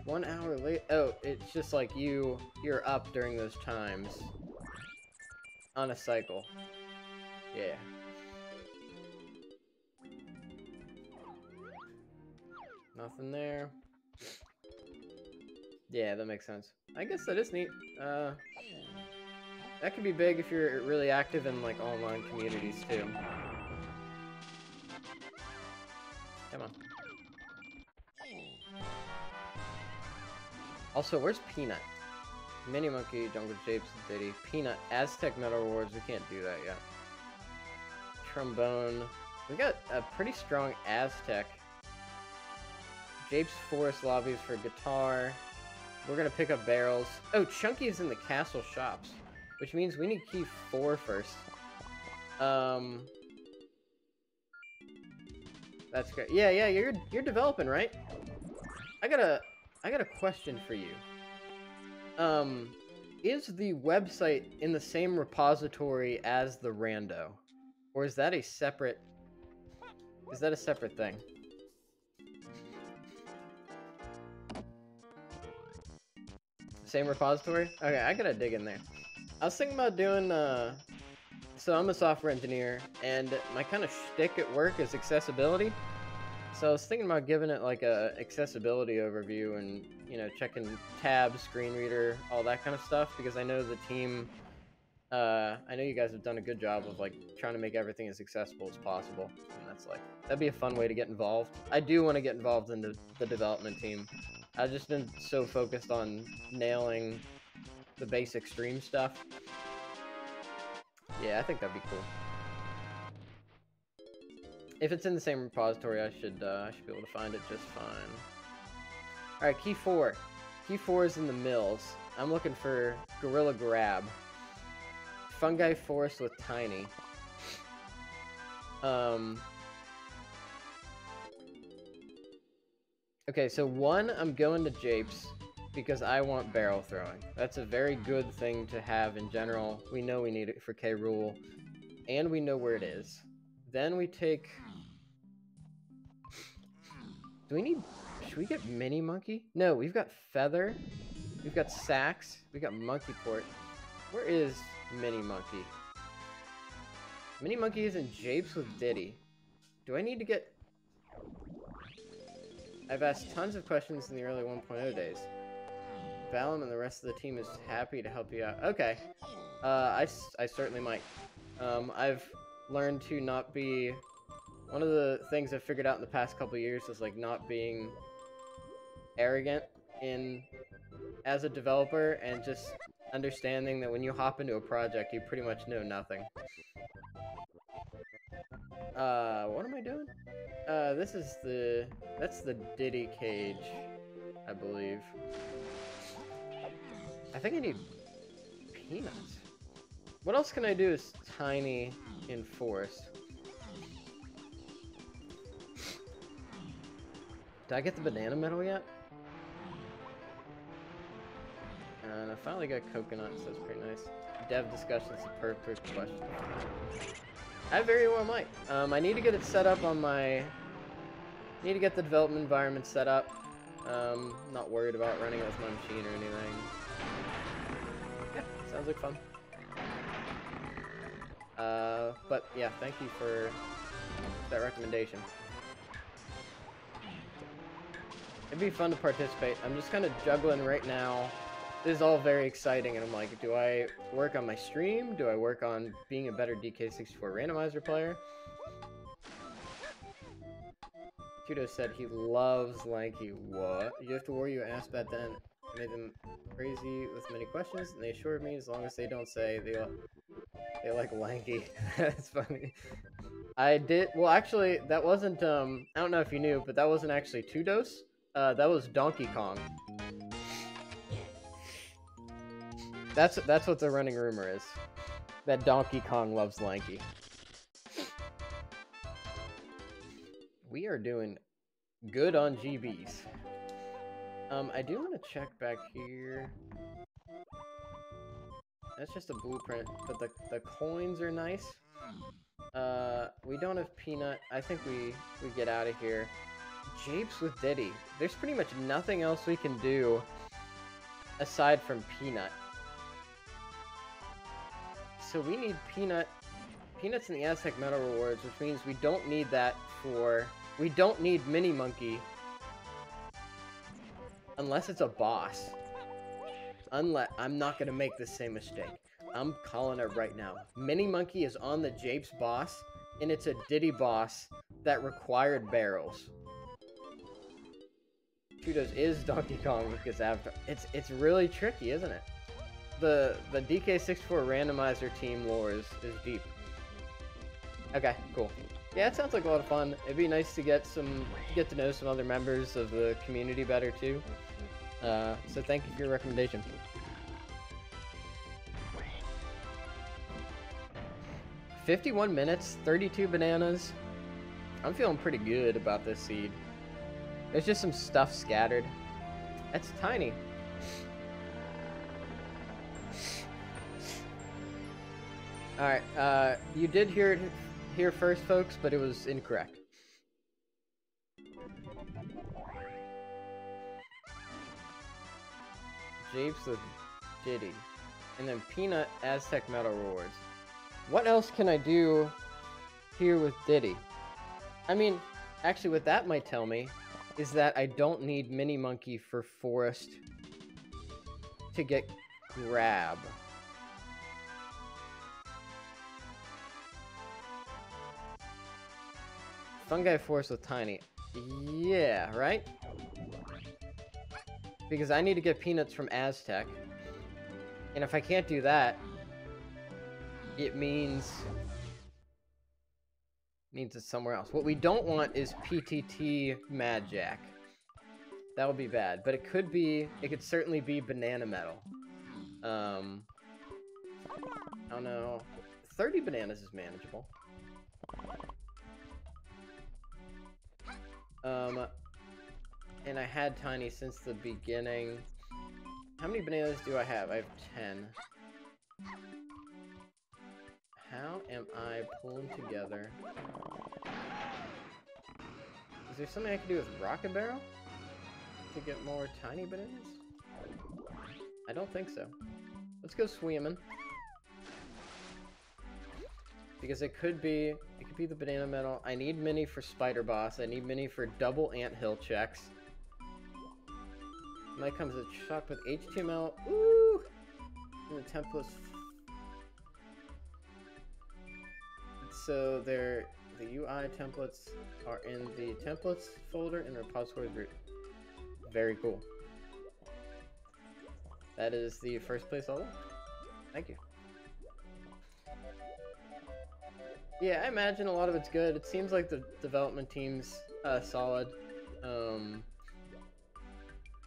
1 hour late. Oh, it's just like you're up during those times on a cycle. Yeah. Nothing there. Yeah, that makes sense. I guess that is neat. That could be big if you're really active in like online communities too. Come on. Also, where's Peanut? Mini Monkey, Jungle Japes, Diddy. Peanut, Aztec Metal Rewards. We can't do that yet. Trombone. We got a pretty strong Aztec. Japes Forest lobbies for guitar. We're gonna pick up barrels. Oh, Chunky is in the castle shops, which means we need key 4 first. That's great. Yeah, you're developing, right? I got a question for you. Is the website in the same repository as the rando, or is that a separate? Is that a separate thing? Same repository? Okay, I gotta dig in there. I was thinking about doing, so I'm a software engineer, and my kind of shtick at work is accessibility. So I was thinking about giving it like a accessibility overview and, you know, checking tabs, screen reader, all that kind of stuff, because I know the team, I know you guys have done a good job of like trying to make everything as accessible as possible, and that's like, that'd be a fun way to get involved. I do want to get involved in the development team. I've just been so focused on nailing the basic stream stuff. Yeah, I think that'd be cool. If it's in the same repository, I should be able to find it just fine. Alright, key 4. Key 4 is in the mills. I'm looking for Gorilla Grab. Fungi Forest with Tiny. Okay, so 1, I'm going to Japes because I want barrel throwing. That's a very good thing to have in general. We know we need it for K. Rool, and we know where it is. Then we take... Do we need... Should we get Mini Monkey? No, we've got Feather. We've got Sax. We got Monkey Port. Where is Mini Monkey? Mini Monkey is in Japes with Diddy. Do I need to get... I've asked tons of questions in the early 1.0 days. Valum and the rest of the team is happy to help you out. Okay. I certainly might. I've learned to not be... One of the things I've figured out in the past couple years is like not being arrogant as a developer, and just understanding that when you hop into a project, you pretty much know nothing. What am I doing? That's the Diddy cage, I believe. I think I need peanuts. What else can I do is Tiny in Forest? Did I get the banana medal yet? And I finally got coconut, so that's pretty nice. Dev discussion's the perfect question. I very well might. I need to get it set up on my... Need to get the development environment set up. Not worried about running it with my machine or anything. Yeah, sounds like fun. But yeah, thank you for that recommendation. It'd be fun to participate. I'm just kind of juggling right now. This is all very exciting, and I'm like, do I work on my stream? Do I work on being a better DK64 Randomizer player? Kudo said he loves Lanky. What? You have to worry your ass back then. I made them crazy with many questions, and they assured me as long as they don't say they like Lanky. That's funny. I did... Well, actually, that wasn't... I don't know if you knew, but that wasn't actually Kudos. That was Donkey Kong. That's what the running rumor is. That Donkey Kong loves Lanky. We are doing good on GBs. I do want to check back here. That's just a blueprint, but the coins are nice. We don't have peanut. I think we get out of here. Japes with Diddy. There's pretty much nothing else we can do aside from Peanut. So we need Peanuts in the Aztec Metal rewards, which means we don't need that for... We don't need Mini Monkey. Unless it's a boss. I'm not gonna make the same mistake. I'm calling it right now. Mini Monkey is on the Japes boss, and it's a Diddy boss that required barrels. Chudos is Donkey Kong with his avatar. It's really tricky, isn't it? The DK64 Randomizer team lore is deep. Okay, cool. Yeah, it sounds like a lot of fun. It'd be nice to get to know some other members of the community better too. So thank you for your recommendation. $51 minutes, 32 bananas. I'm feeling pretty good about this seed. There's just some stuff scattered. That's tiny. Alright, you did hear it here first, folks, but it was incorrect. Japes with Diddy. And then Peanut Aztec Metal rewards. What else can I do here with Diddy? I mean, actually what that might tell me is that I don't need Mini Monkey for Forest to get Grab. Fungi Forest with Tiny. Yeah, right? Because I need to get Peanuts from Aztec. And if I can't do that, it means it's somewhere else. What we don't want is PTT Mad Jack. That would be bad. But it could certainly be Banana Metal. I don't know. 30 bananas is manageable. And I had Tiny since the beginning. How many bananas do I have? I have 10. How am I pulling together? Is there something I can do with Rocket Barrel to get more Tiny bananas? I don't think so. Let's go swimming. Because it could be the Banana Metal. I need Mini for Spider Boss. I need Mini for double Anthill checks. Might come as a shock with HTML. Ooh! And the templates. So the UI templates are in the templates folder in the repositories root. Very cool. That is the first place I'll look. Thank you. Yeah, I imagine a lot of it's good. It seems like the development team's solid.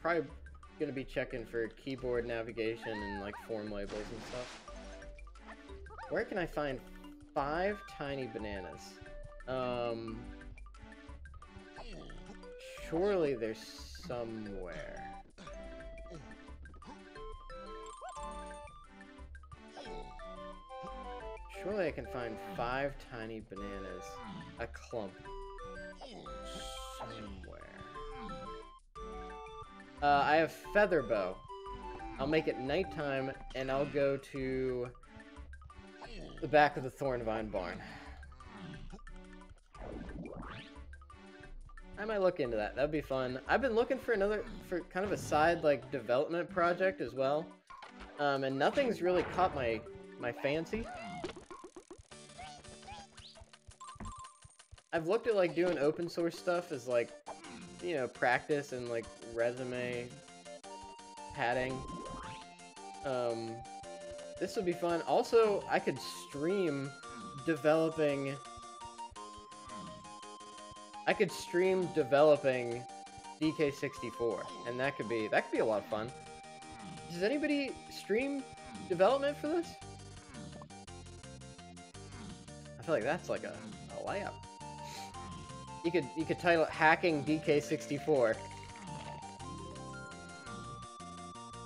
Probably gonna be checking for keyboard navigation and like form labels and stuff. Where can I find 5 tiny bananas? Surely there's somewhere. Surely I can find 5 tiny bananas. A clump. Somewhere. I have Feather Bow. I'll make it nighttime, and I'll go to the back of the Thornvine Barn. I might look into that. That'd be fun. I've been looking for kind of a side, like, development project as well. And nothing's really caught my fancy. I've looked at, like, doing open source stuff as, like, you know, practice and, like, resume padding. This would be fun. Also, I could stream developing DK64, and that could be a lot of fun. Does anybody stream development for this? I feel like that's like a layup. You could title it Hacking DK64.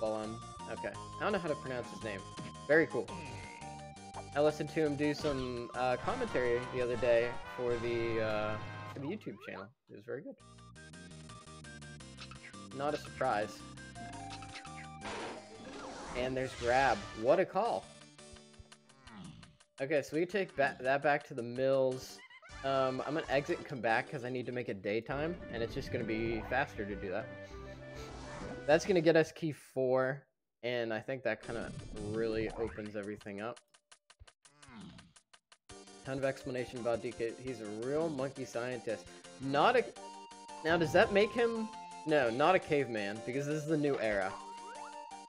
Well, okay. I don't know how to pronounce his name. Very cool. I listened to him do some commentary the other day for the YouTube channel. It was very good. not a surprise. And there's grab. What a call. Okay, so we take that back to the mills. I'm gonna exit and come back because I need to make it daytime, and it's just gonna be faster to do that. That's gonna get us key 4, and I think that kind of really opens everything up. Ton of explanation about DK. He's a real monkey scientist. Not a... Now, does that make him... No, not a caveman, because this is the new era.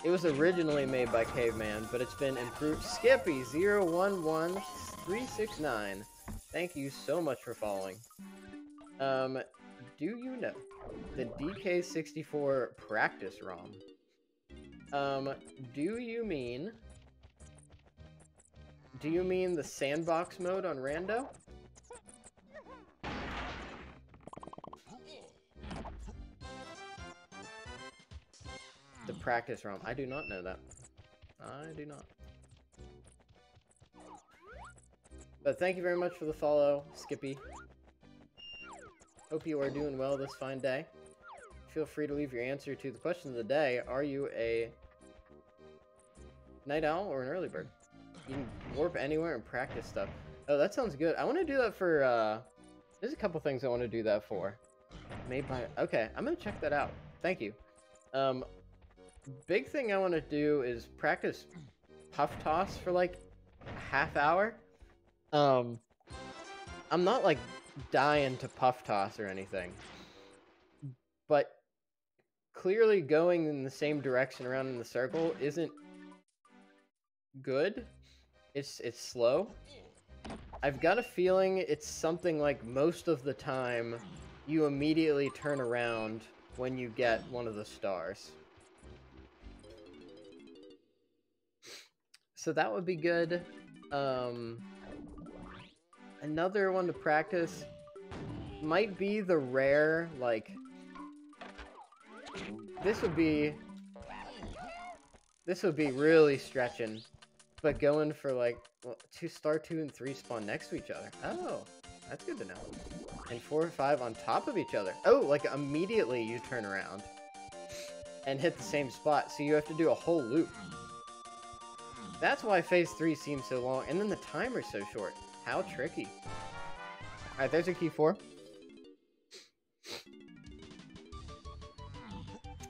It was originally made by caveman, but it's been improved. Skippy011369. Thank you so much for following. Do you know the DK64 practice ROM? Do you mean the sandbox mode on Rando? The practice ROM. I do not know that. I do not. But thank you very much for the follow, Skippy. Hope you are doing well this fine day. Feel free to leave your answer to the question of the day. Are you a night owl or an early bird? You can warp anywhere and practice stuff. Oh, that sounds good. I want to do that for, there's a couple things I want to do that for. Made by... Okay, I'm going to check that out. Thank you. Big thing I want to do is practice puff toss for, like, a half hour. I'm not, like, dying to puff toss or anything. But clearly going in the same direction around in the circle isn't good. It's slow. I've got a feeling it's something like most of the time you immediately turn around when you get one of the stars. So that would be good. Another one to practice might be the rare, like... This would be really stretching. But going for, like, well, star 2 and 3 spawn next to each other. Oh, that's good to know. And 4 and 5 on top of each other. Oh, like, immediately you turn around and hit the same spot. So you have to do a whole loop. That's why phase 3 seems so long. And then the timer's so short. How tricky. Alright, there's a key 4.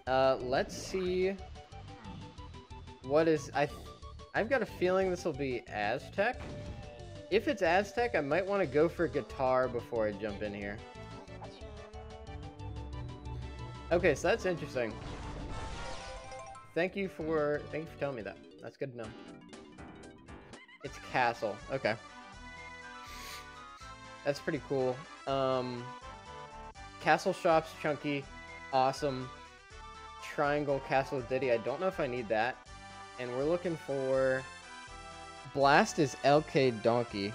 Let's see what is... I've got a feeling this will be Aztec. If it's Aztec, I might want to go for guitar before I jump in here. Okay, so that's interesting. Thank you for telling me that. That's good to know. It's castle. Okay. That's pretty cool. Castle shops, chunky, awesome. Triangle castle ditty. I don't know if I need that. And we're looking for... Blast is LK Donkey.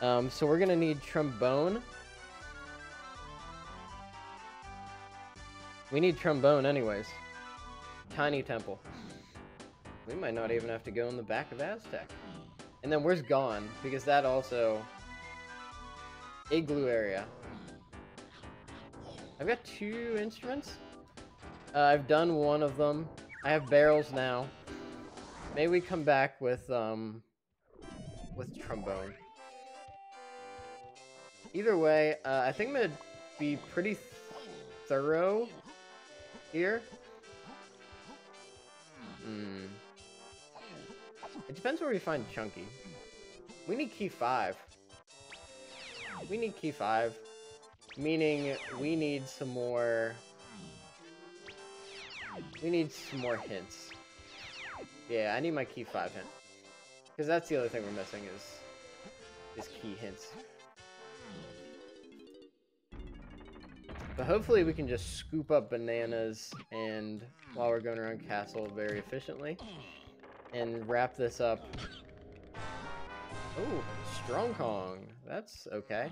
So we're gonna need trombone. We need trombone anyways. Tiny temple. We might not even have to go in the back of Aztec. And then where's Gone? Because that also... Igloo area. I've got 2 instruments. I've done one of them. I have barrels now. Maybe we come back with trombone. Either way, I think I'm gonna be pretty thorough here. It depends where we find Chunky. We need key 5. We need key 5. Meaning we need some more... We need some more hints. Yeah, I need my key 5 hint. Because that's the other thing we're missing is key hints. But hopefully we can just scoop up bananas and while we're going around castle very efficiently. And wrap this up. Oh, Strong Kong. That's okay.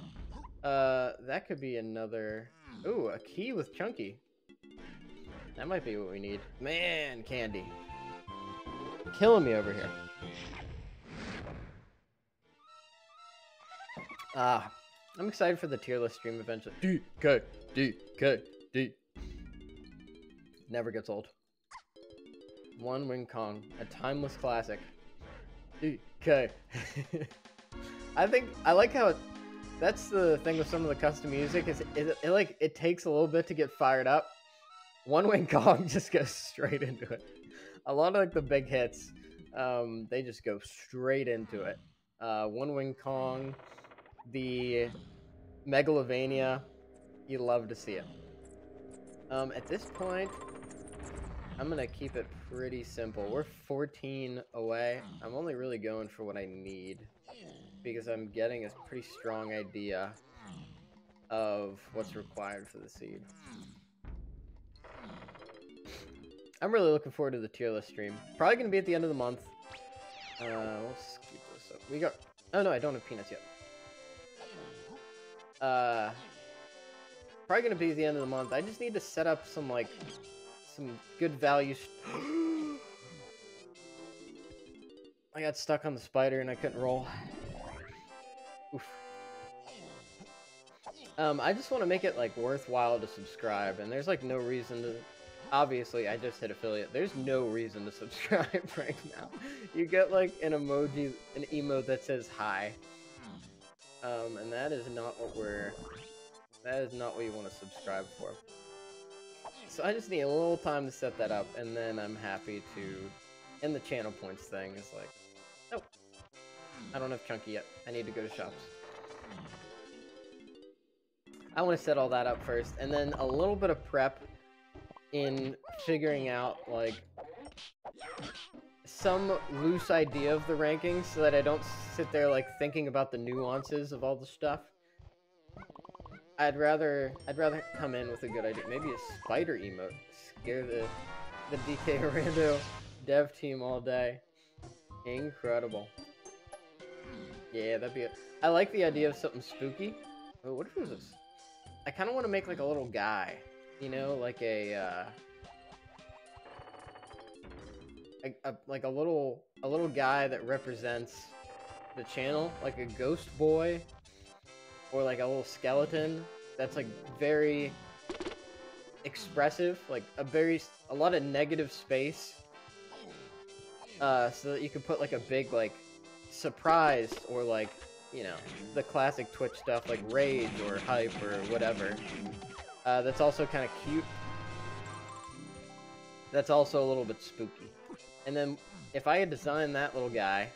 That could be another... Ooh, a key with Chunky. That might be what we need. Man, Candy. Killing me over here. I'm excited for the tier list stream eventually. DK. Never gets old. One Wing Kong, a timeless classic. Okay. I like how that's the thing with some of the custom music is it takes a little bit to get fired up. One Wing Kong just goes straight into it. A lot of like the big hits, they just go straight into it. One Wing Kong, the Megalovania, you love to see it. At this point, I'm gonna keep it pretty simple. We're 14 away. I'm only really going for what I need because I'm getting a pretty strong idea of what's required for the seed. I'm really looking forward to the tier list stream. Probably gonna be at the end of the month. We'll keep this up. We got. Oh no, I don't have peanuts yet. Probably gonna be at the end of the month. I just need to set up some like some good value. I got stuck on the spider and I couldn't roll. Oof. I just want to make it like worthwhile to subscribe, and there's like no reason to. Obviously, I just hit affiliate. There's no reason to subscribe right now. You get like an emoji, an emote that says hi, and that is not what we're. That is not what you want to subscribe for. So I just need a little time to set that up, and then I'm happy to. And the channel points thing is like, oh, I don't have Chunky yet. I need to go to shops. I want to set all that up first, and then a little bit of prep in figuring out like some loose idea of the rankings so that I don't sit there like thinking about the nuances of all the stuff. I'd rather come in with a good idea. Maybe a spider emote. Scare the DK Rando dev team all day. Incredible. Yeah, that'd be it. I like the idea of something spooky. Oh, what if it was this? I kind of want to make like a little guy. You know, like a little guy that represents the channel, like a ghost boy, or like a little skeleton that's like very expressive, like a lot of negative space, so that you can put like a big like surprise or like, you know, the classic Twitch stuff like rage or hype or whatever. That's also kind of cute. That's also a little bit spooky. And then if I had designed that little guy,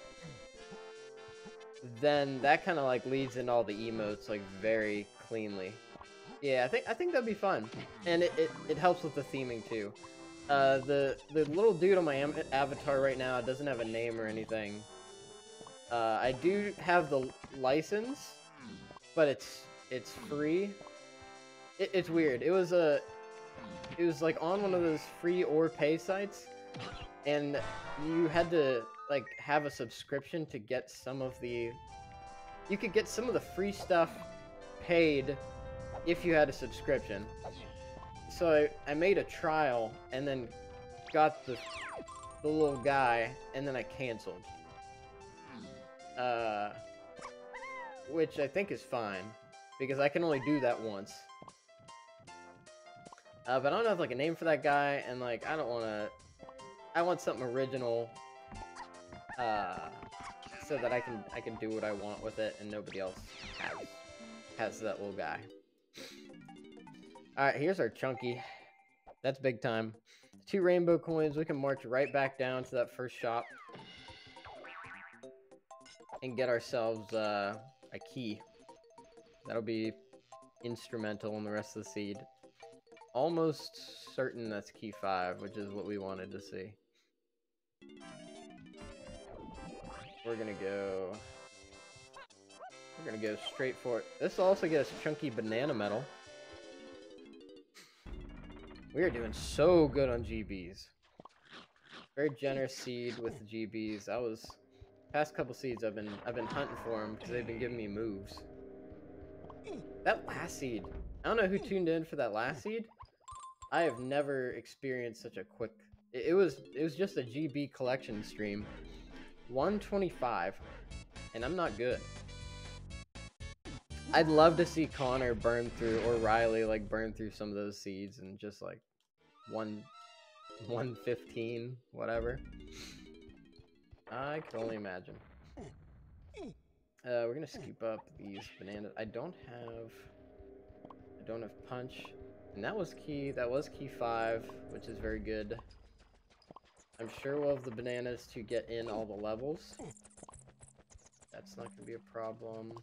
then that kind of like leads into all the emotes like very cleanly. Yeah, I think that'd be fun, and it helps with the theming too. The little dude on my avatar right now doesn't have a name or anything. I do have the license, but it's free. It's weird. It was like on one of those free or pay sites, and you had to like have a subscription to get some of the. You could get some of the free stuff paid if you had a subscription. So I made a trial and then got the little guy, and then I canceled. Which I think is fine because I can only do that once. But I don't have like a name for that guy, and like I don't want to. I want something original, so that I can do what I want with it, and nobody else has that little guy. All right, here's our Chunky. That's big time. 2 rainbow coins. We can march right back down to that first shop and get ourselves a key. That'll be instrumental in the rest of the seed. Almost certain that's key 5, which is what we wanted to see. We're gonna go straight for it. This will also get us Chunky Banana Medal. We are doing so good on GBs. Very generous seed with the GBs. Past couple seeds I've been hunting for them because they've been giving me moves. That last seed. I don't know who tuned in for that last seed. I have never experienced such a quick. It was just a GB collection stream. 125, and I'm not good. I'd love to see Connor burn through, or Riley like burn through some of those seeds and just like one 115, whatever. I can only imagine. We're gonna scoop up these bananas. I don't have punch. And that was key 5, which is very good. I'm sure we'll have the bananas to get in all the levels. That's not gonna be a problem.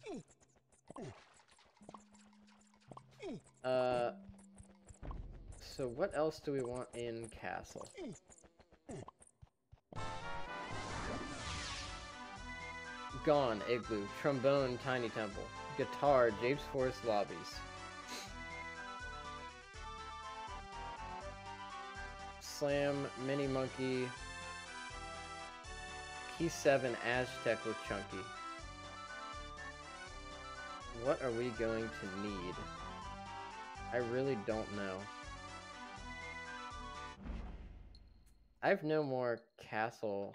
So what else do we want in Castle? Gone, Igloo, Trombone, Tiny Temple, Guitar, Japes Forest Lobbies. Slam, Mini Monkey, Key 7, Aztec with Chunky. What are we going to need? I really don't know. I have no more castle.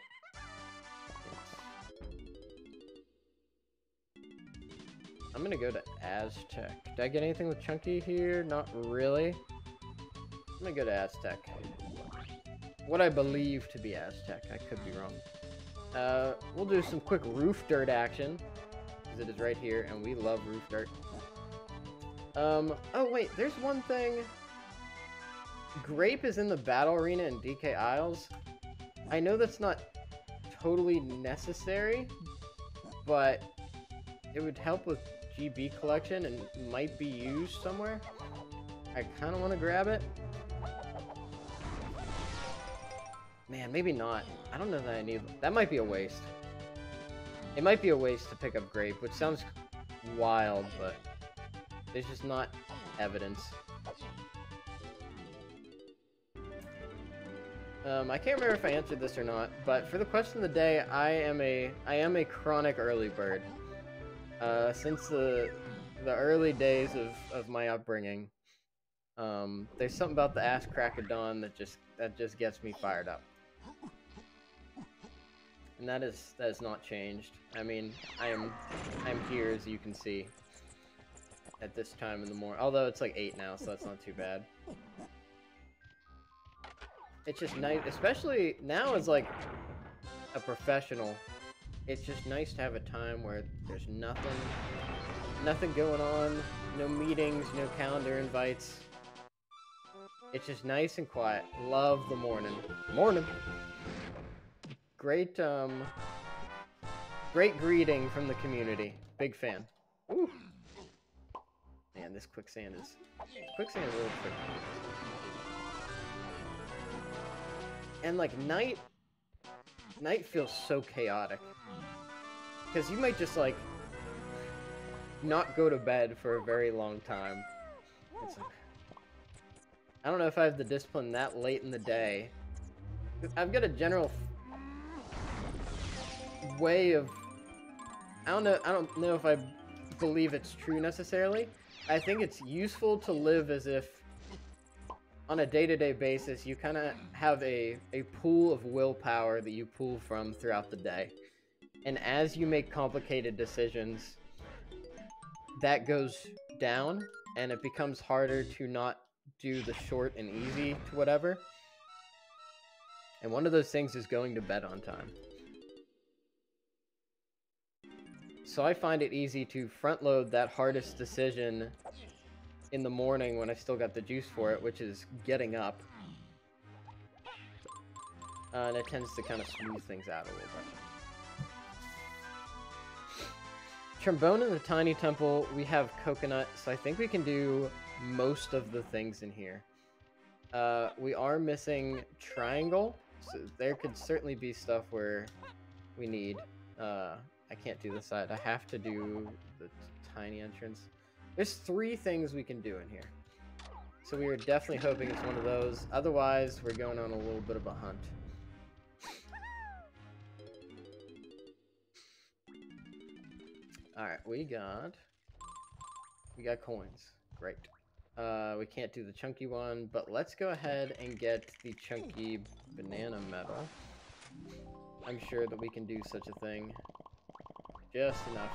I'm gonna go to Aztec. Did I get anything with Chunky here? Not really. I'm gonna go to Aztec. What I believe to be Aztec. I could be wrong. We'll do some quick roof dirt action, because it is right here, and we love roof dirt. Oh wait, there's one thing. Grape is in the battle arena in DK Isles. I know that's not totally necessary, but it would help with GB collection and might be used somewhere. I kind of want to grab it. Man, maybe not. I don't know that I need... That might be a waste. It might be a waste to pick up Grape, which sounds wild, but there's just not evidence. I can't remember if I answered this or not, but for the question of the day, I am a chronic early bird. Since the early days of my upbringing, there's something about the ass crack of dawn that just gets me fired up. And that has not changed. I mean, I'm here, as you can see, at this time in the morning. Although it's like 8 now, so that's not too bad. It's just nice, especially now as like a professional. It's just nice to have a time where there's nothing going on, no meetings, no calendar invites. It's just nice and quiet. Love the morning. Morning. Great, great greeting from the community. Big fan. Ooh. Man, this quicksand is really tricky. And like night feels so chaotic. Because you might just like not go to bed for a very long time. It's like, I don't know if I have the discipline that late in the day. I've got a general way of... I don't know if I believe it's true necessarily. I think it's useful to live as if on a day-to-day basis you kind of have a pool of willpower that you pull from throughout the day. And as you make complicated decisions, that goes down, and it becomes harder to not do the short and easy to whatever. And one of those things is going to bed on time. So I find it easy to front load that hardest decision in the morning when I still got the juice for it, which is getting up. And it tends to kind of smooth things out a little bit. Trombone in the Tiny Temple, we have Coconut, so I think we can do most of the things in here. We are missing Triangle, so there could certainly be stuff where we need... I can't do this side. I have to do the tiny entrance. There's 3 things we can do in here. So we are definitely hoping it's one of those. Otherwise, we're going on a little bit of a hunt. Alright, we got coins. Great. We can't do the chunky one, but let's go ahead and get the chunky banana medal. I'm sure that we can do such a thing. Just enough.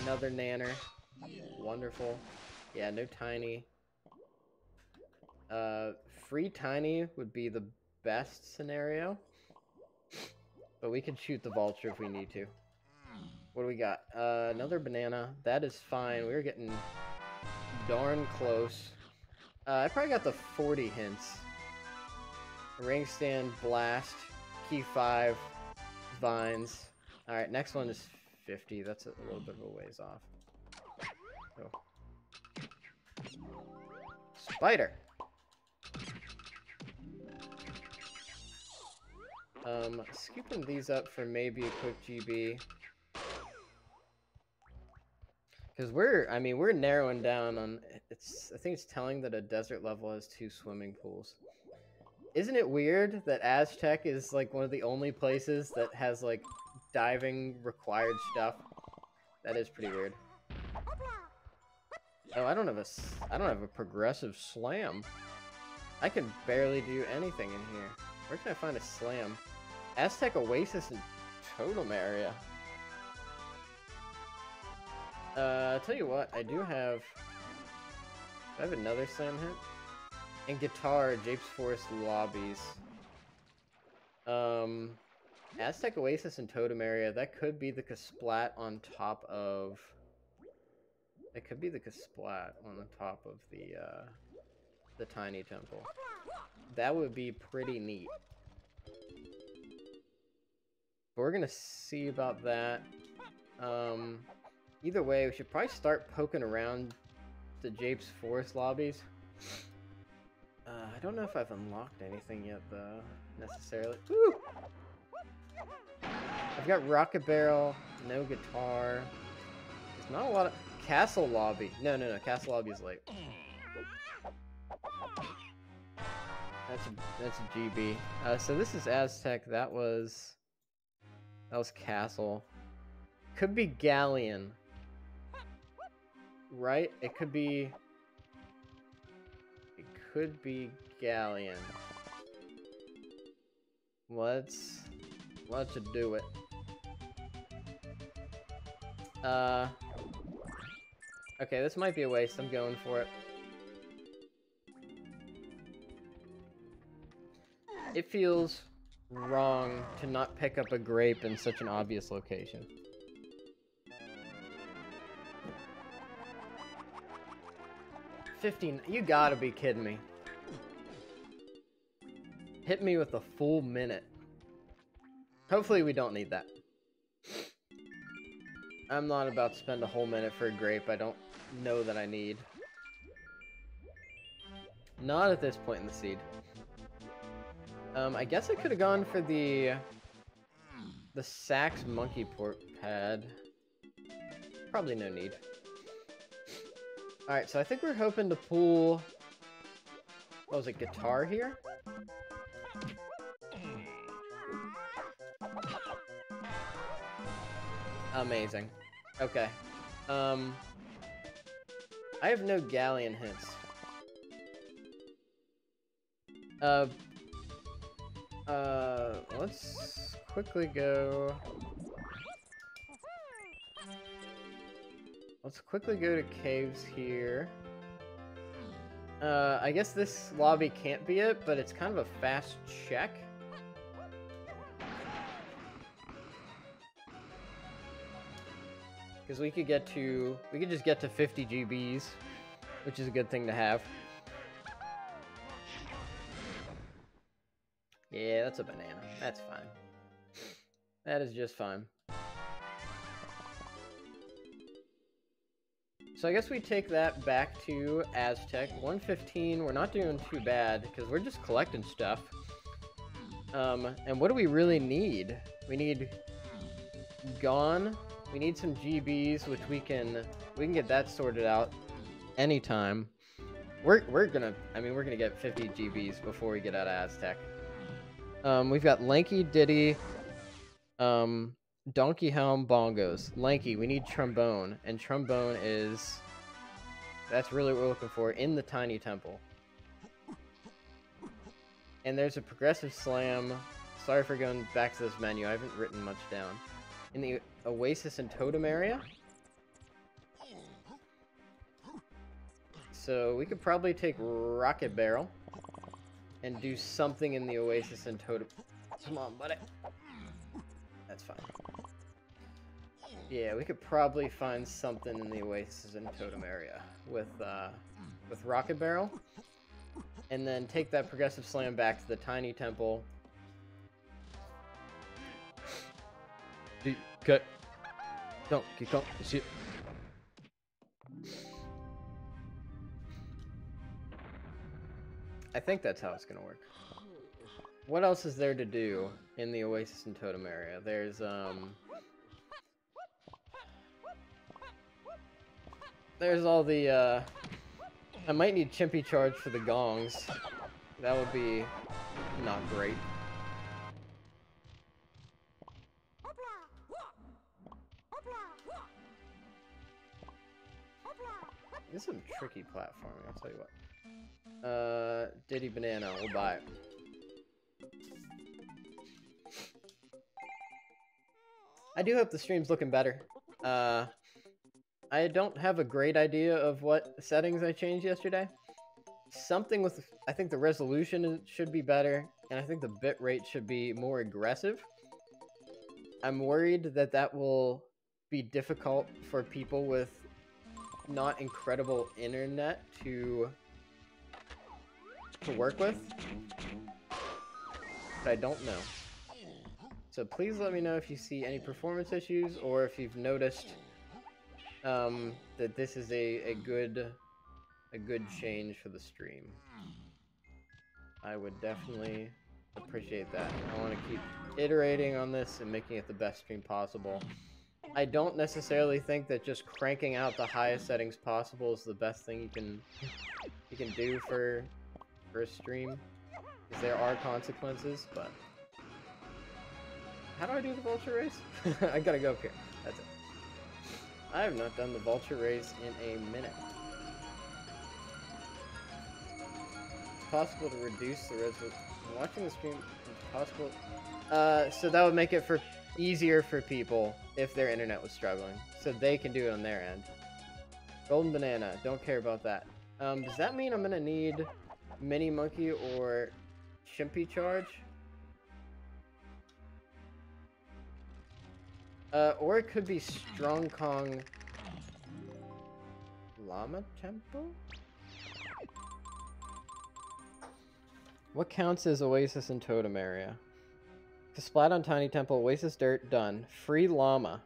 Another nanner. Wonderful. Yeah, no tiny. free tiny would be the best scenario. But we could shoot the vulture if we need to. What do we got? Another banana. That is fine. We were getting darn close. I probably got the 40 hints. Ring stand, blast, key 5, vines. Alright, next one is 50. That's a little bit of a ways off. Oh. Spider! Scooping these up for maybe a quick GB. Because we're narrowing down on, I think it's telling that a desert level has 2 swimming pools. Isn't it weird that Aztec is like one of the only places that has like diving required stuff? That is pretty weird. Oh, I don't have a progressive slam. I can barely do anything in here. Where can I find a slam? Aztec Oasis and Totem Area. I'll tell you what, I have another slam hit. And guitar, Japes Forest lobbies. Aztec Oasis and Totem Area, that could be the Kasplat on top of... It could be the Kasplat on the top of the Tiny Temple. That would be pretty neat. But we're gonna see about that. Either way, we should probably start poking around the Japes Forest lobbies. I don't know if I've unlocked anything yet, though, necessarily. Woo! I've got Rocket Barrel, no guitar. There's not a lot of... Castle Lobby. No, Castle Lobby is late. That's a GB. So this is Aztec. That was Castle. Could be Galleon. Right? It could be Galleon. Let's do it. Okay, this might be a waste. I'm going for it. It feels wrong to not pick up a grape in such an obvious location. $15. You gotta be kidding me. Hit me with a full minute. Hopefully we don't need that. I'm not about to spend a whole minute for a grape I don't know that I need. Not at this point in the seed. I guess I could have gone for the Sax Monkey Port Pad. Probably no need. Alright, so I think we're hoping to pull... What was it, guitar here? Amazing. Okay. I have no Galleon hints. Let's quickly go... Let's quickly go to caves here. I guess this lobby can't be it, but it's kind of a fast check. Because we could just get to 50 GBs, which is a good thing to have. Yeah, that's a banana. That's fine. That is just fine. So I guess we take that back to Aztec. 115, we're not doing too bad, because we're just collecting stuff. And what do we really need? We need Gone. We need some GBs, which we can get that sorted out anytime. We're gonna get 50 GBs before we get out of Aztec. We've got Lanky, Diddy, Donkey Helm, Bongos. Lanky, we need Trombone, and Trombone that's really what we're looking for in the Tiny Temple. And there's a Progressive Slam. Sorry for going back to this menu, I haven't written much down. In the Oasis and Totem Area. So we could probably take Rocket Barrel. and do something in the Oasis and Totem. Come on, buddy. That's fine. Yeah, we could probably find something in the Oasis and Totem area with Rocket Barrel, and then take that Progressive Slam back to the Tiny Temple. Cut. Don't get up. Shit. I think that's how it's gonna work. What else is there to do in the Oasis and Totem area? There's all the I might need Chimpy Charge for the gongs. That would be not great. This is some tricky platforming, I'll tell you what. Diddy Banana, we'll buy it. I do hope the stream's looking better. I don't have a great idea of what settings I changed yesterday. Something with, I think the resolution should be better, and I think the bitrate should be more aggressive. I'm worried that that will be difficult for people with not incredible internet to work with, but I don't know. So please let me know if you see any performance issues, or if you've noticed that this is a good change for the stream. I would definitely appreciate that. I want to keep iterating on this and making it the best stream possible. I don't necessarily think that just cranking out the highest settings possible is the best thing you can do for a stream, because there are consequences. But how do I do the vulture race? I gotta go up here. That's it. I have not done the vulture race in a minute. It's possible to reduce the resolution. Watching the stream, it's possible. So that would make it easier for people if their internet was struggling, so they can do it on their end. Golden Banana, don't care about that. Does that mean I'm gonna need Mini Monkey or Chimpy Charge? Or it could be Strong Kong Llama Temple? What counts as Oasis and Totem area? Splat on Tiny Temple, Oasis Dirt, done. Free Llama.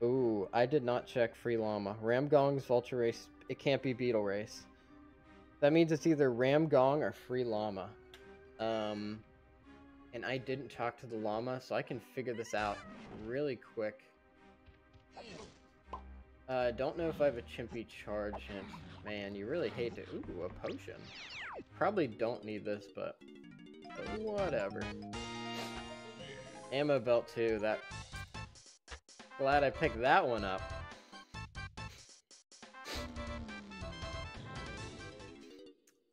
Ooh, I did not check Free Llama. Ram Gong's Vulture Race, it can't be Beetle Race. That means it's either Ram Gong or Free Llama. And I didn't talk to the llama, so I can figure this out really quick. Don't know if I have a Chimpy Charge hint. Man, you really hate to... Ooh, a potion. Probably don't need this, but whatever. Ammo belt too, that... Glad I picked that one up.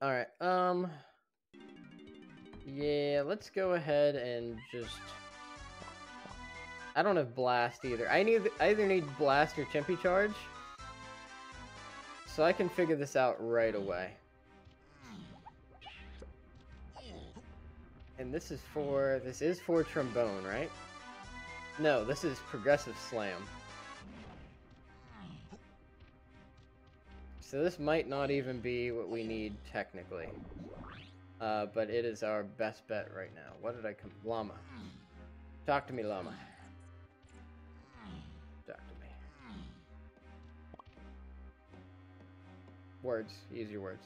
Alright, yeah, let's go ahead and just... I don't have Blast either. I either need Blast or Chimpy Charge. So I can figure this out right away. And this is for Trombone, right? No, this is Progressive Slam. So this might not even be what we need technically. But it is our best bet right now. What did I come? Llama. Talk to me, Llama. Talk to me. Words. Use your words.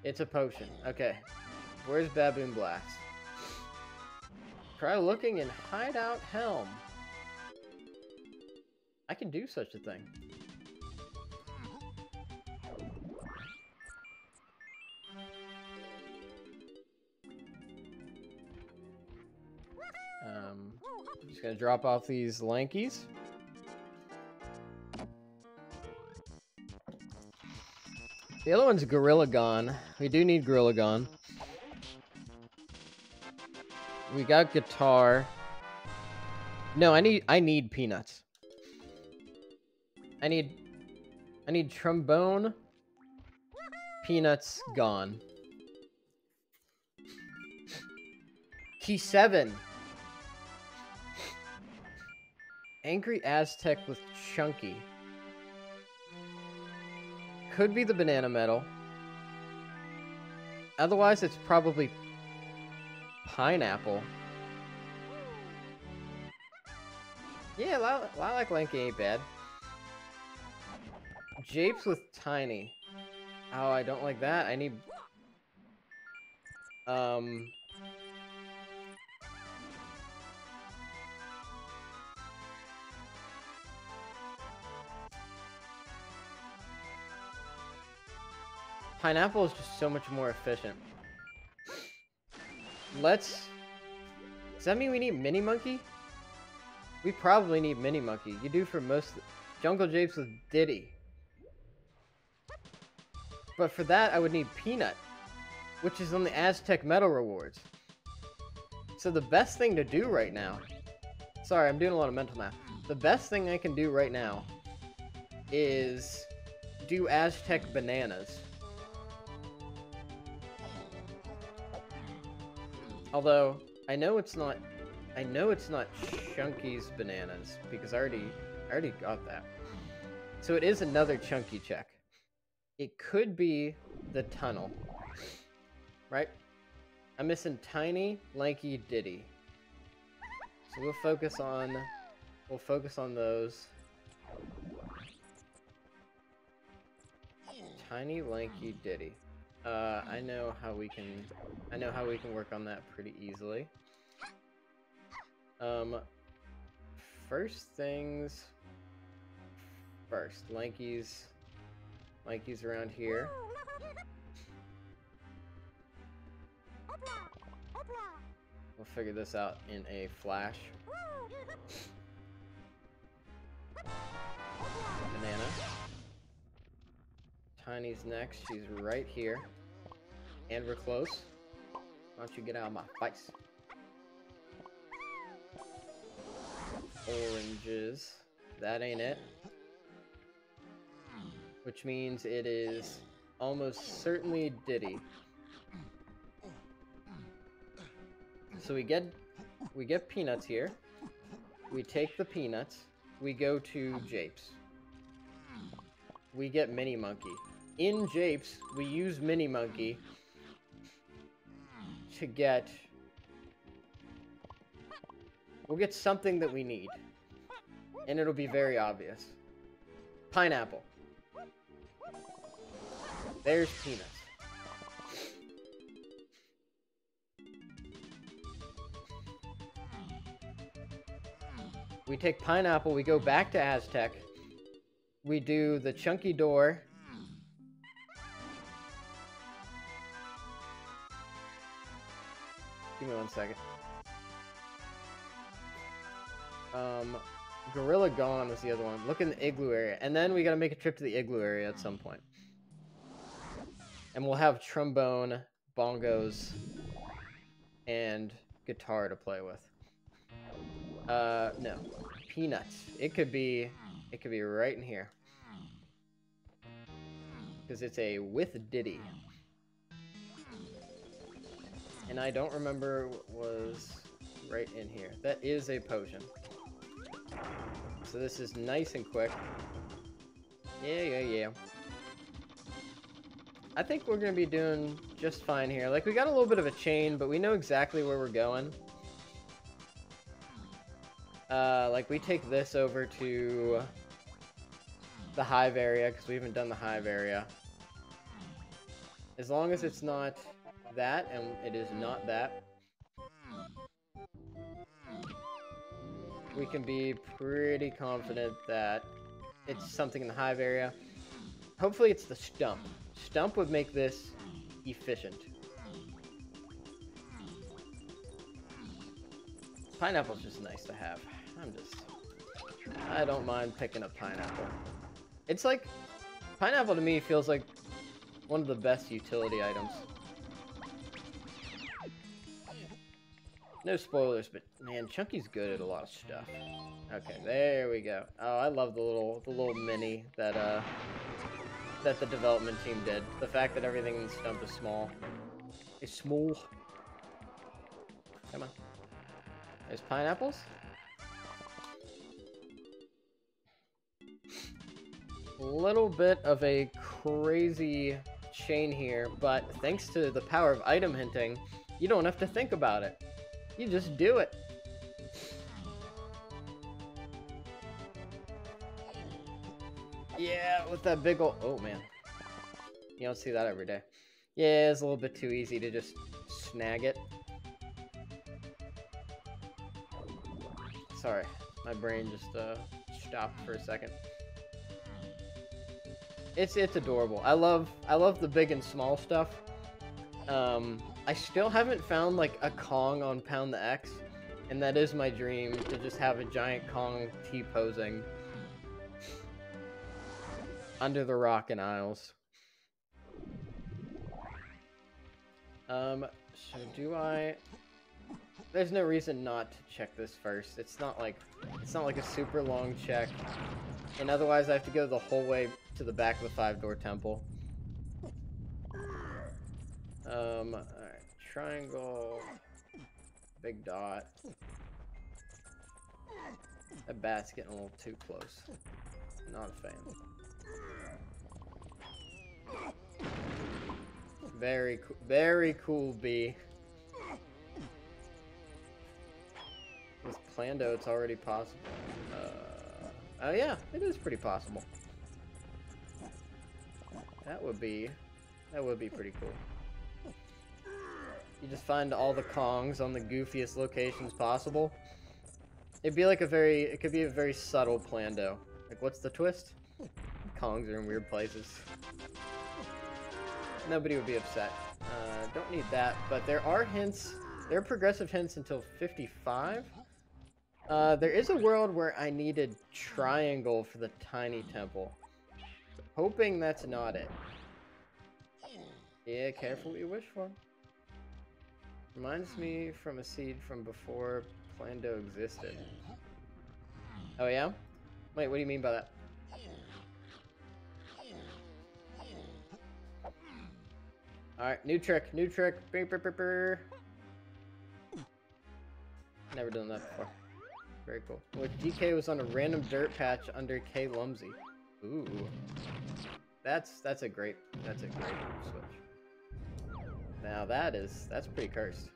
It's a potion. Okay. Where's Baboon Blast? Try looking in Hideout Helm. I can do such a thing. I'm just gonna drop off these Lankies. The other one's Gorilla Gon. We do need Gorilla Gon. We got Guitar. No, I need Peanuts. I need Trombone, Peanuts, Gone. Key 7. Angry Aztec with Chunky. Could be the banana medal. Otherwise, it's probably pineapple. Yeah, Lilac Lanky ain't bad. Japes with Tiny. Oh, I don't like that. I need... Pineapple is just so much more efficient. Let's... Does that mean we need Mini Monkey? We probably need Mini Monkey. You do for most... Jungle Japes with Diddy. But for that, I would need Peanut, which is on the Aztec Medal rewards. So the best thing to do right now... Sorry, I'm doing a lot of mental math. The best thing I can do right now is do Aztec Bananas. Although, I know it's not Chunky's Bananas, because I already got that. So it is another Chunky check. It could be the tunnel. Right? I'm missing Tiny, Lanky, Diddy. So we'll focus on those. Tiny, Lanky, Diddy. I know how we can work on that pretty easily. First things first. Lanky's around here. We'll figure this out in a flash. Banana. Tiny's next. She's right here. And we're close. Why don't you get out of my face? Oranges. That ain't it. Which means it is almost certainly Diddy. So we get peanuts here. We take the peanuts. We go to Japes. We get Mini Monkey. In Japes, we use Mini Monkey to get... We'll get something that we need. And it'll be very obvious. Pineapple. There's peanuts. We take pineapple, we go back to Aztec. We do the chunky door. Give me 1 second. Gorilla Gone was the other one. Look in the igloo area. And then we gotta make a trip to the igloo area at some point. And we'll have trombone, bongos, and guitar to play with. No. Peanuts. It could be right in here. Because it's a with Diddy. And I don't remember what was right in here. That is a potion. So this is nice and quick. Yeah. I think we're gonna be doing just fine here. Like, we got a little bit of a chain, but we know exactly where we're going. Like, we take this over to the hive area, because we haven't done the hive area. As long as it's not that, and it is not that, we can be pretty confident that it's something in the hive area. Hopefully it's the stump. Stump would make this efficient. Pineapple's just nice to have. I don't mind picking up pineapple. It's like, pineapple to me feels like one of the best utility items. No spoilers, but man, Chunky's good at a lot of stuff. Okay, there we go. Oh, I love the little mini that that the development team did. The fact that everything in the stump is small. It's small. Come on. There's pineapples. A little bit of a crazy chain here, but thanks to the power of item hinting, you don't have to think about it. You just do it. Yeah, with that big ol'... Oh, man. You don't see that every day. Yeah, it's a little bit too easy to just snag it. Sorry, my brain just stopped for a second. It's adorable. I love the big and small stuff. I still haven't found like a Kong on Pound the X, and that is my dream, to just have a giant Kong T-posing under the rock in Isles. So do I... There's no reason not to check this first. It's not like a super long check. And otherwise I have to go the whole way to the back of the 5-door temple. Alright. Triangle. Big dot. That bat's getting a little too close. Not a fan. Very cool bee. With Plando, it's already possible. Oh yeah, it is pretty possible. That would be pretty cool. You just find all the Kongs on the goofiest locations possible. It could be a very subtle Plando. Like, what's the twist? Kongs are in weird places. Nobody would be upset. Don't need that, but there are hints. There are progressive hints until 55. There is a world where I needed triangle for the tiny temple. Hoping that's not it. Yeah, careful what you wish for. Reminds me from a seed from before Plando existed. Oh yeah? Wait, what do you mean by that? Alright, new trick, new trick. Never done that before. Very cool. Which DK was on a random dirt patch under K Lumsy. Ooh. That's a great switch. Now that's pretty cursed.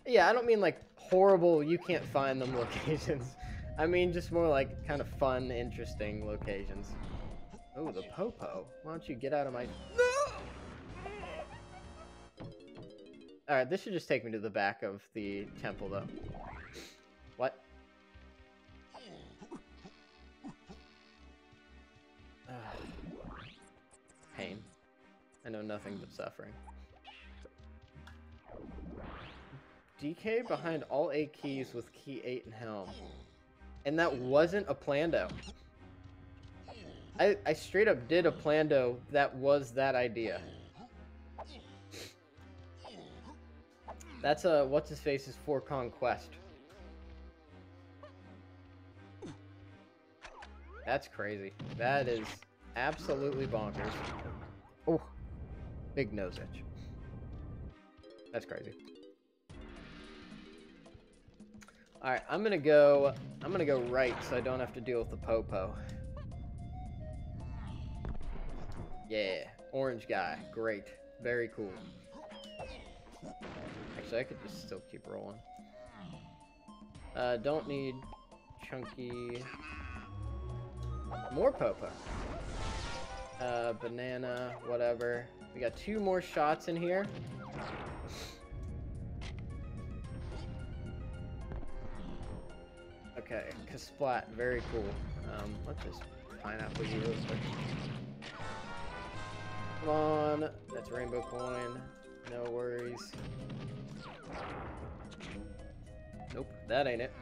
Yeah, I don't mean like horrible, you can't find them locations. I mean just more like kind of fun, interesting locations. Oh, the Popo. Why don't you get out of my... Alright, this should just take me to the back of the temple, though. What? Pain. I know nothing but suffering. DK behind all 8 keys with key 8 and helm. And that wasn't a Plando. I straight up did a Plando that was that idea. That's a what's-his-face's 4 Conquest. That's crazy. That is absolutely bonkers. Oh, big nose itch. That's crazy. Alright, I'm gonna go right so I don't have to deal with the Popo. Yeah, orange guy. Great. Very cool. Actually, I could just still keep rolling. Don't need chunky... More Popo. Banana, whatever. We got 2 more shots in here. Okay, Kasplat, very cool. Let's just pineapple you real quick. Come on, that's rainbow coin. No worries. Nope, that ain't it.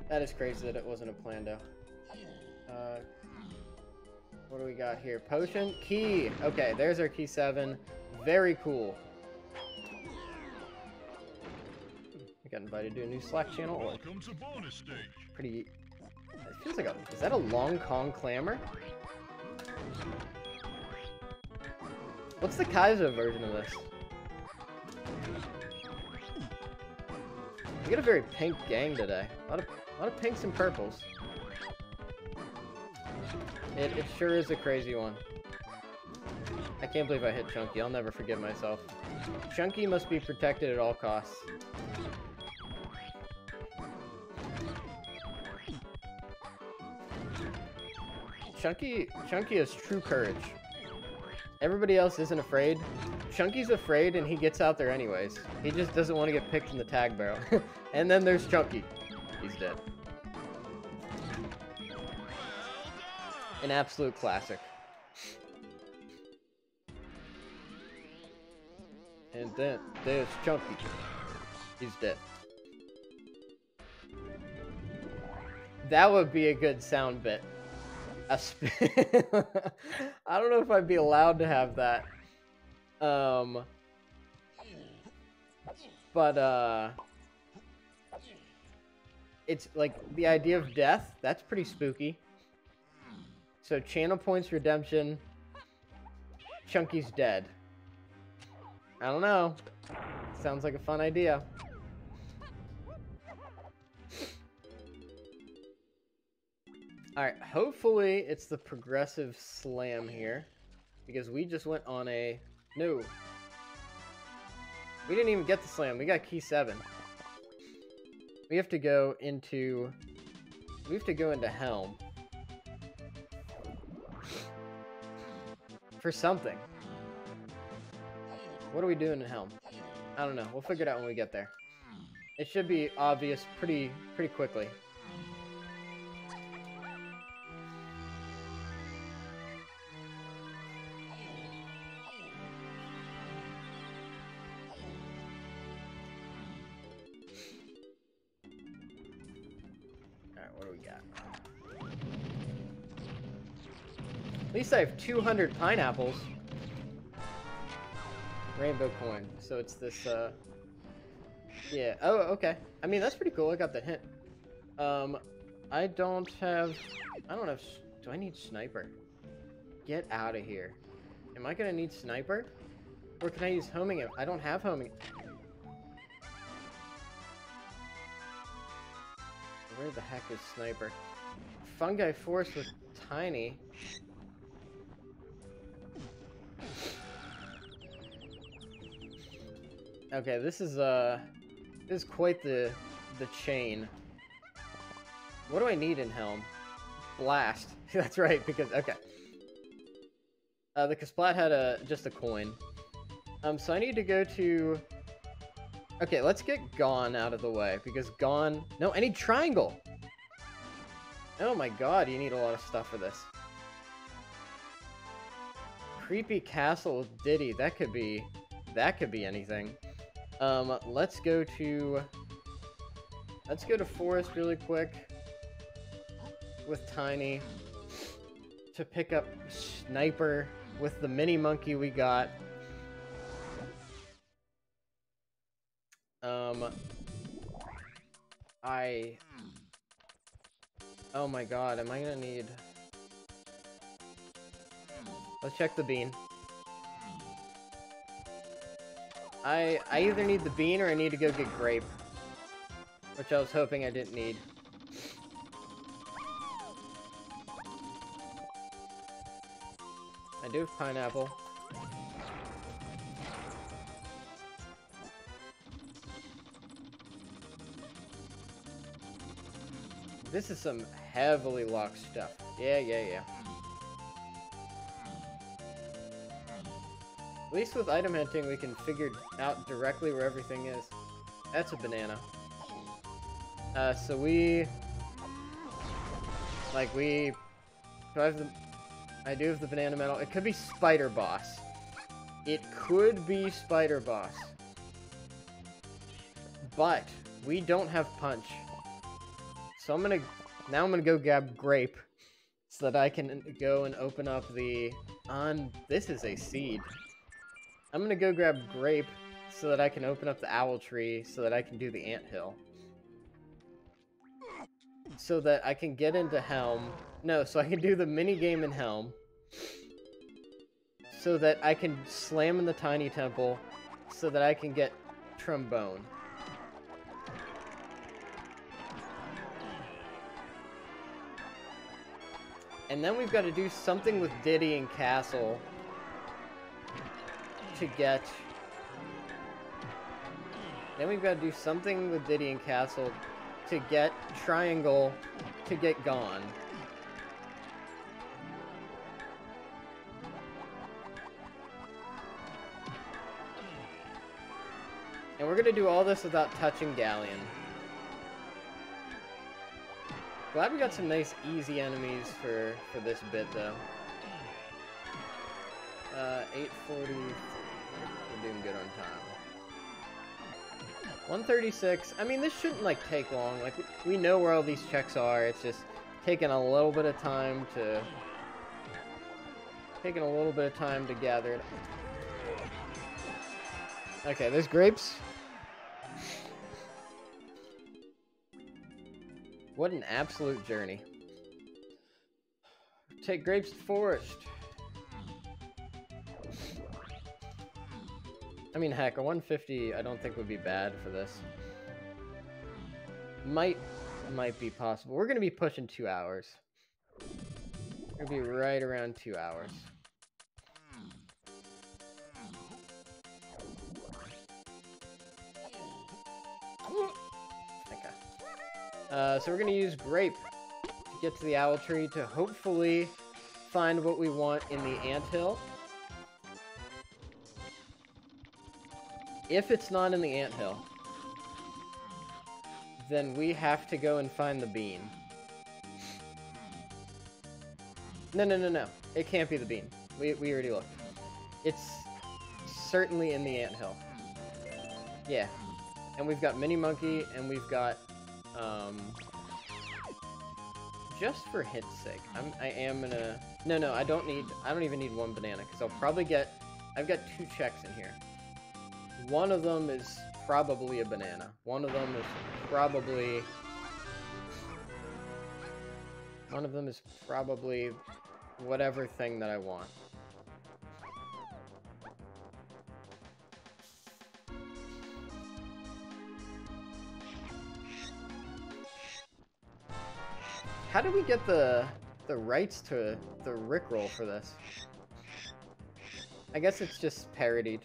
That is crazy that it wasn't a Plando. What do we got here? Potion? Key! Okay, there's our key 7. Very cool. I got invited to a new Slack channel. Welcome to bonus stage. Pretty... It feels like a... Is that a Long Kong Clamor? What's the Kaizo version of this? We got a very pink gang today. A lot of pinks and purples. It sure is a crazy one. I can't believe I hit Chunky. I'll never forgive myself. Chunky must be protected at all costs. Chunky has true courage. Everybody else isn't afraid. Chunky's afraid and he gets out there anyways. He just doesn't want to get picked in the tag barrel. And then there's Chunky. He's dead. An absolute classic. And then there's Chunky. He's dead. That would be a good sound bit. I don't know if I'd be allowed to have that. But it's like the idea of death. That's pretty spooky. So channel points redemption. Chunky's dead. I don't know. Sounds like a fun idea. Alright, hopefully it's the progressive slam here. Because we just went on a... No. We didn't even get the slam. We got key 7. We have to go into... We have to go into Helm. For something. What are we doing in Helm? I don't know. We'll figure it out when we get there. It should be obvious pretty quickly. Alright, what do we got? At least I have 200 pineapples. Rainbow coin. So it's this, yeah. Oh, okay. I mean, that's pretty cool. I got the hint. I don't have... Do I need sniper? Get out of here. Am I gonna need sniper? Or can I use homing? I don't have homing. Where the heck is sniper? Fungi force with tiny. Okay, this is quite the chain. What do I need in Helm? Blast. That's right, because okay. The Kasplat had just a coin. So I need to go to... Okay, let's get Gone out of the way, because Gone... No, I need Triangle! Oh my god, you need a lot of stuff for this. Creepy Castle with Diddy, that could be anything. Let's go to Forest really quick with Tiny to pick up Sniper with the mini monkey we got. Oh my god, am I gonna need... Let's check the bean. I either need the bean or I need to go get grape. Which I was hoping I didn't need. I do have pineapple. This is some heavily locked stuff. Yeah. At least with item hunting, we can figure out directly where everything is. That's a banana. So we... Like, we... I do have the banana medal. It could be Spider Boss. It could be Spider Boss. But, we don't have Punch. So I'm gonna go grab Grape. So that I can go and open up the... This is a seed. I'm gonna go grab Grape so that I can open up the Owl Tree so that I can do the Anthill. So that I can get into Helm. No, so I can do the mini game in Helm. So that I can slam in the Tiny Temple so that I can get Trombone. And then we've got to do something with Diddy and Castle to get... Then we've got to do something with Diddy and Castle to get Triangle to get gone. And we're going to do all this without touching Galleon. Glad we got some nice, easy enemies for this bit, though. 840. We're doing good on time. 136. I mean, this shouldn't, like, take long. Like, we know where all these checks are. It's just taking a little bit of time to... gather it. Okay, there's grapes. What an absolute journey. Take grapes to forest. I mean, heck, a 150 I don't think would be bad for this. Might be possible. We're gonna be pushing 2 hours. We're gonna be right around 2 hours. So we're gonna use grape to get to the owl tree to hopefully find what we want in the anthill. If it's not in the anthill, then we have to go and find the bean. No. It can't be the bean. We already looked. It's certainly in the anthill. Yeah. And we've got Mini Monkey, and we've got... just for hint's sake, I am gonna... No, I don't even need one banana, because I'll probably get... I've got 2 checks in here. One of them is probably a banana. One of them is probably whatever thing that I want. How do we get the rights to the Rickroll for this? I guess it's just parodied.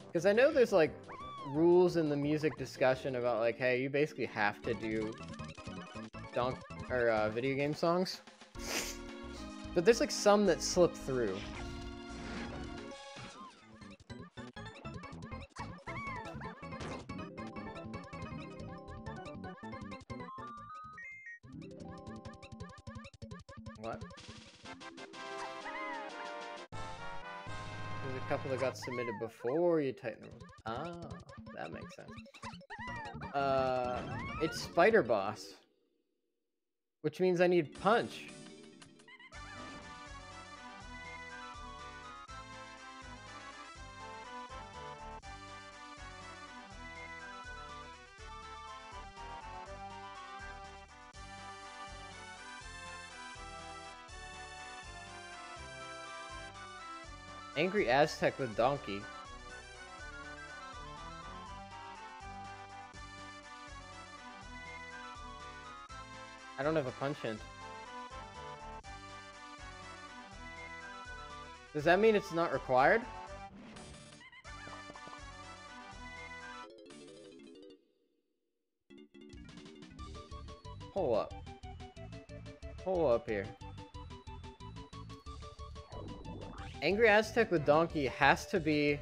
Because I know there's, like, rules in the music discussion about, like, hey, you basically have to do video game songs. But there's, like, some that slip through. What? There's a couple that got submitted before you tighten them. Ah, that makes sense. It's Spider Boss. Which means I need Punch. Angry Aztec with Donkey. I don't have a punch hint. Does that mean it's not required? Hold up. Hold up here. Angry Aztec with Donkey has to be...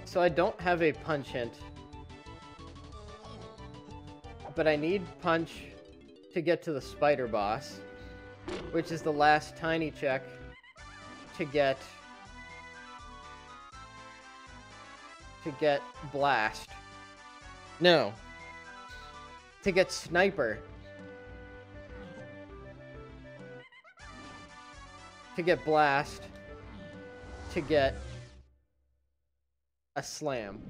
So I don't have a punch hint. But I need Punch to get to the Spider Boss, which is the last tiny check to get Blast. No. To get Sniper. To get Blast. To get a Slam.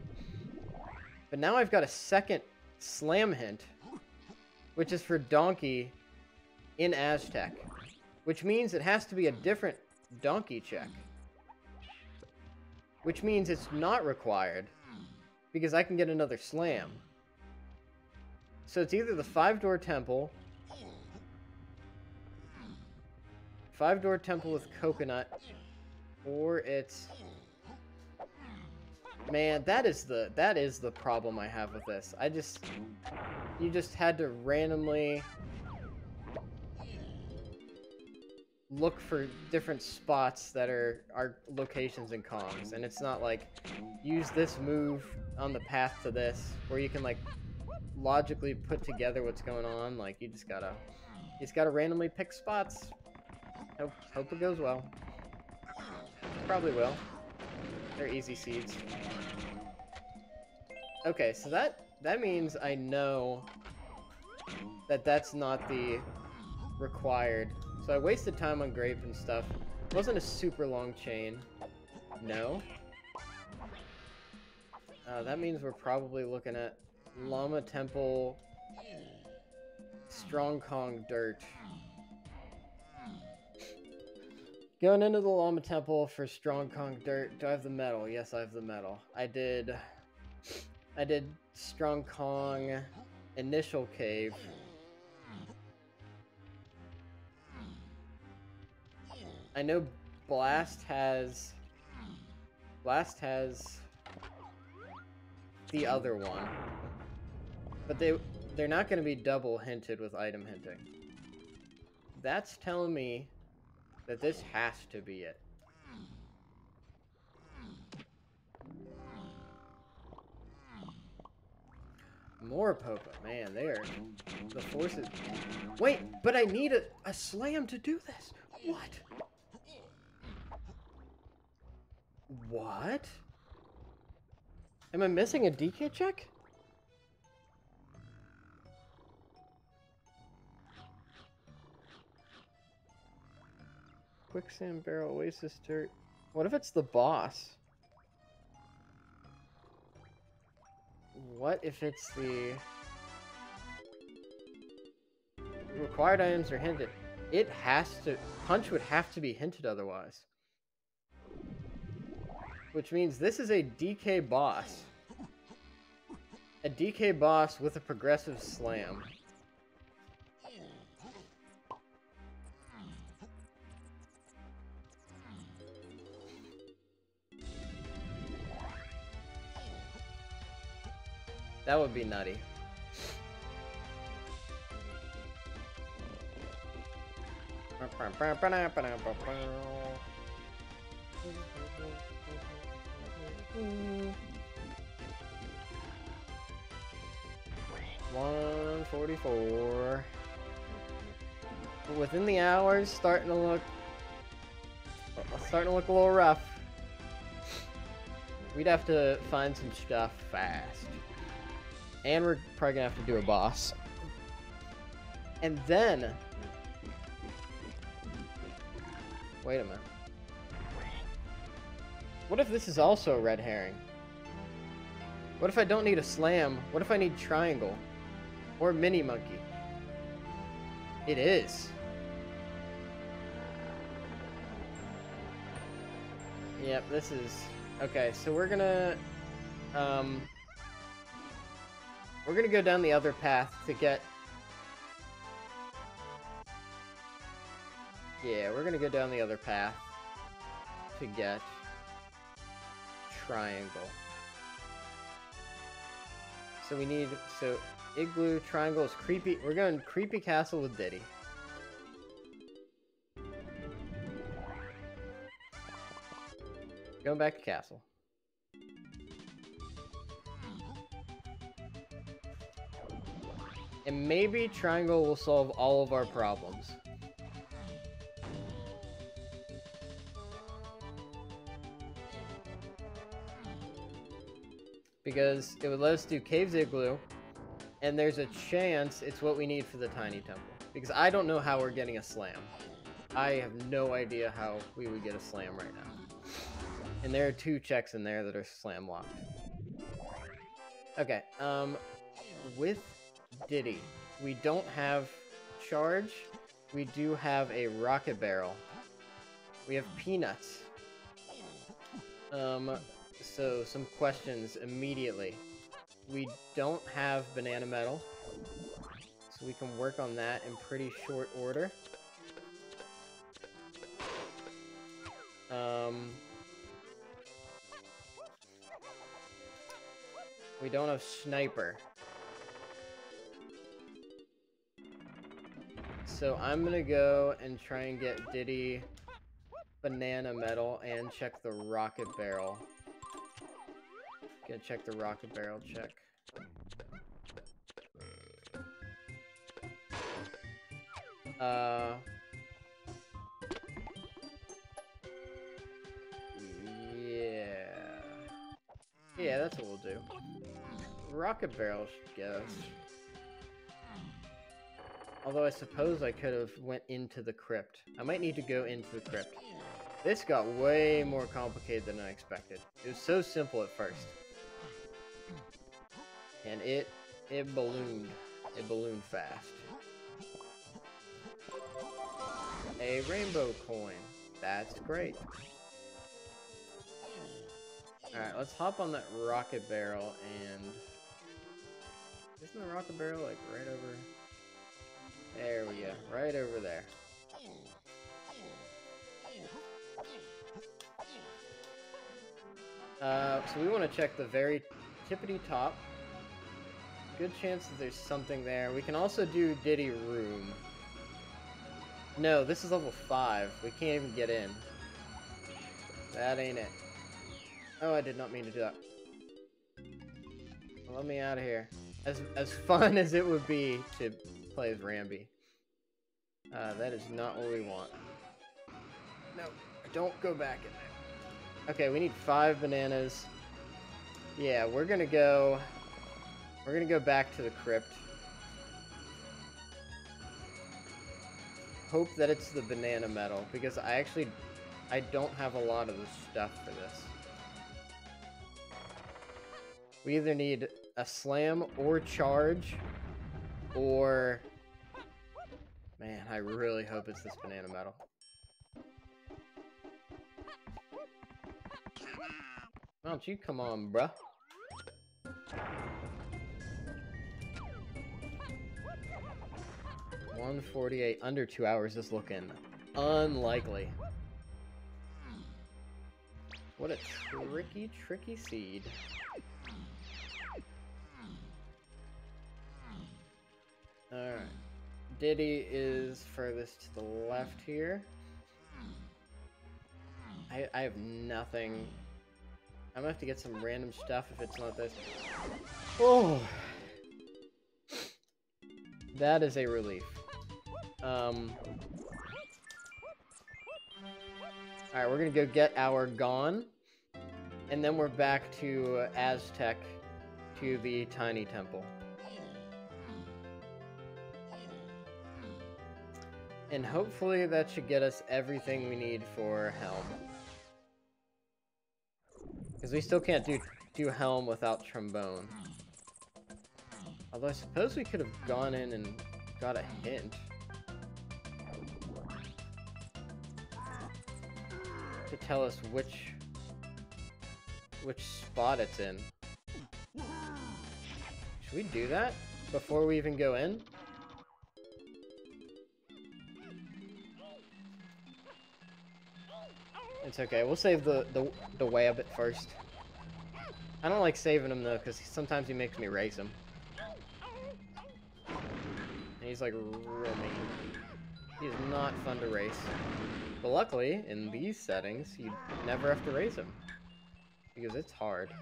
But now I've got a second Slam hint, which is for Donkey in Aztec, which means it has to be a different Donkey check, which means it's not required because I can get another Slam. So it's either the 5-door temple. 5-door temple with coconut. Or it's... Man, that is the problem I have with this. You just had to randomly look for different spots that are locations in Kongs, and it's not like use this move on the path to this, where you can like logically put together what's going on. Like you just gotta randomly pick spots. Hope it goes well. Probably will. They're easy seeds. Okay, so that means I know that that's not the required. So I wasted time on grape and stuff. It wasn't a super long chain. No. That means we're probably looking at Llama Temple, Strong Kong Dirt. Going into the Llama Temple for Strong Kong Dirt. Do I have the metal? Yes, I have the metal. I did Strong Kong Initial Cave. I know Blast has the other one, but they're not going to be double hinted with item hinting. That's telling me that this has to be it. More Popa, man, the forces. Wait, but I need a slam to do this. What? What? Am I missing a DK check? Quicksand Barrel, Oasis Dirt. What if it's the boss? What if it's the... Required items are hinted. It has to... Punch would have to be hinted otherwise. Which means this is a DK boss. A DK boss with a progressive slam. That would be nutty. $144. Within the hours, starting to look a little rough. We'd have to find some stuff fast. And we're probably gonna have to do a boss. And then... Wait a minute. What if this is also a red herring? What if I don't need a slam? What if I need triangle? Or mini monkey? It is. Yep, this is... Okay, so we're gonna go down the other path to get... Yeah, we're gonna go down the other path to get triangle. So we need... So, Igloo, triangle is creepy... We're going creepy castle with Diddy. Going back to castle. And maybe triangle will solve all of our problems. Because it would let us do Caves Igloo, and there's a chance it's what we need for the Tiny Temple. Because I don't know how we're getting a slam. I have no idea how we would get a slam right now. And there are 2 checks in there that are slam locked. Okay, with Diddy, we don't have charge. We do have a rocket barrel. We have peanuts. So some questions immediately. We don't have banana metal. So we can work on that in pretty short order. We don't have Sniper. So I'm gonna go and try and get Diddy Banana Medal and check the Rocket Barrel. Gonna check the Rocket Barrel check. Yeah, that's what we'll do. Rocket Barrel should get us. Although I suppose I could have went into the crypt. I might need to go into the crypt. This got way more complicated than I expected. It was so simple at first. And it ballooned. It ballooned fast. A rainbow coin. That's great. Alright, let's hop on that rocket barrel and... Isn't the rocket barrel like right over... There we go, right over there. So we want to check the very tippity top. Good chance that there's something there. We can also do Diddy Room. No, this is level 5. We can't even get in. That ain't it. Oh, I did not mean to do that. Let me out of here. As fun as it would be to play as Rambi. That is not what we want. No, don't go back in there. Okay, we need 5 bananas. Yeah, we're gonna go back to the crypt. Hope that it's the banana medal, because I don't have a lot of the stuff for this. We either need a slam or charge, or... Man, I really hope it's this banana medal. Why don't you come on, bruh? $148 under 2 hours is looking unlikely. What a tricky seed. Alright. Diddy is furthest to the left here. I have nothing. I'm gonna have to get some random stuff if it's not this. Oh! That is a relief. Alright, we're gonna go get our Gone. And then we're back to Aztec, to the tiny temple. And hopefully that should get us everything we need for Helm. Because we still can't do Helm without Trombone. Although I suppose we could have gone in and got a hint. To tell us which spot it's in. Should we do that before we even go in? It's okay, we'll save the Wabbit first. I don't like saving him though, because sometimes he makes me race him. And he's like real mean. He's not fun to race. But luckily, in these settings, you never have to race him. Because it's hard.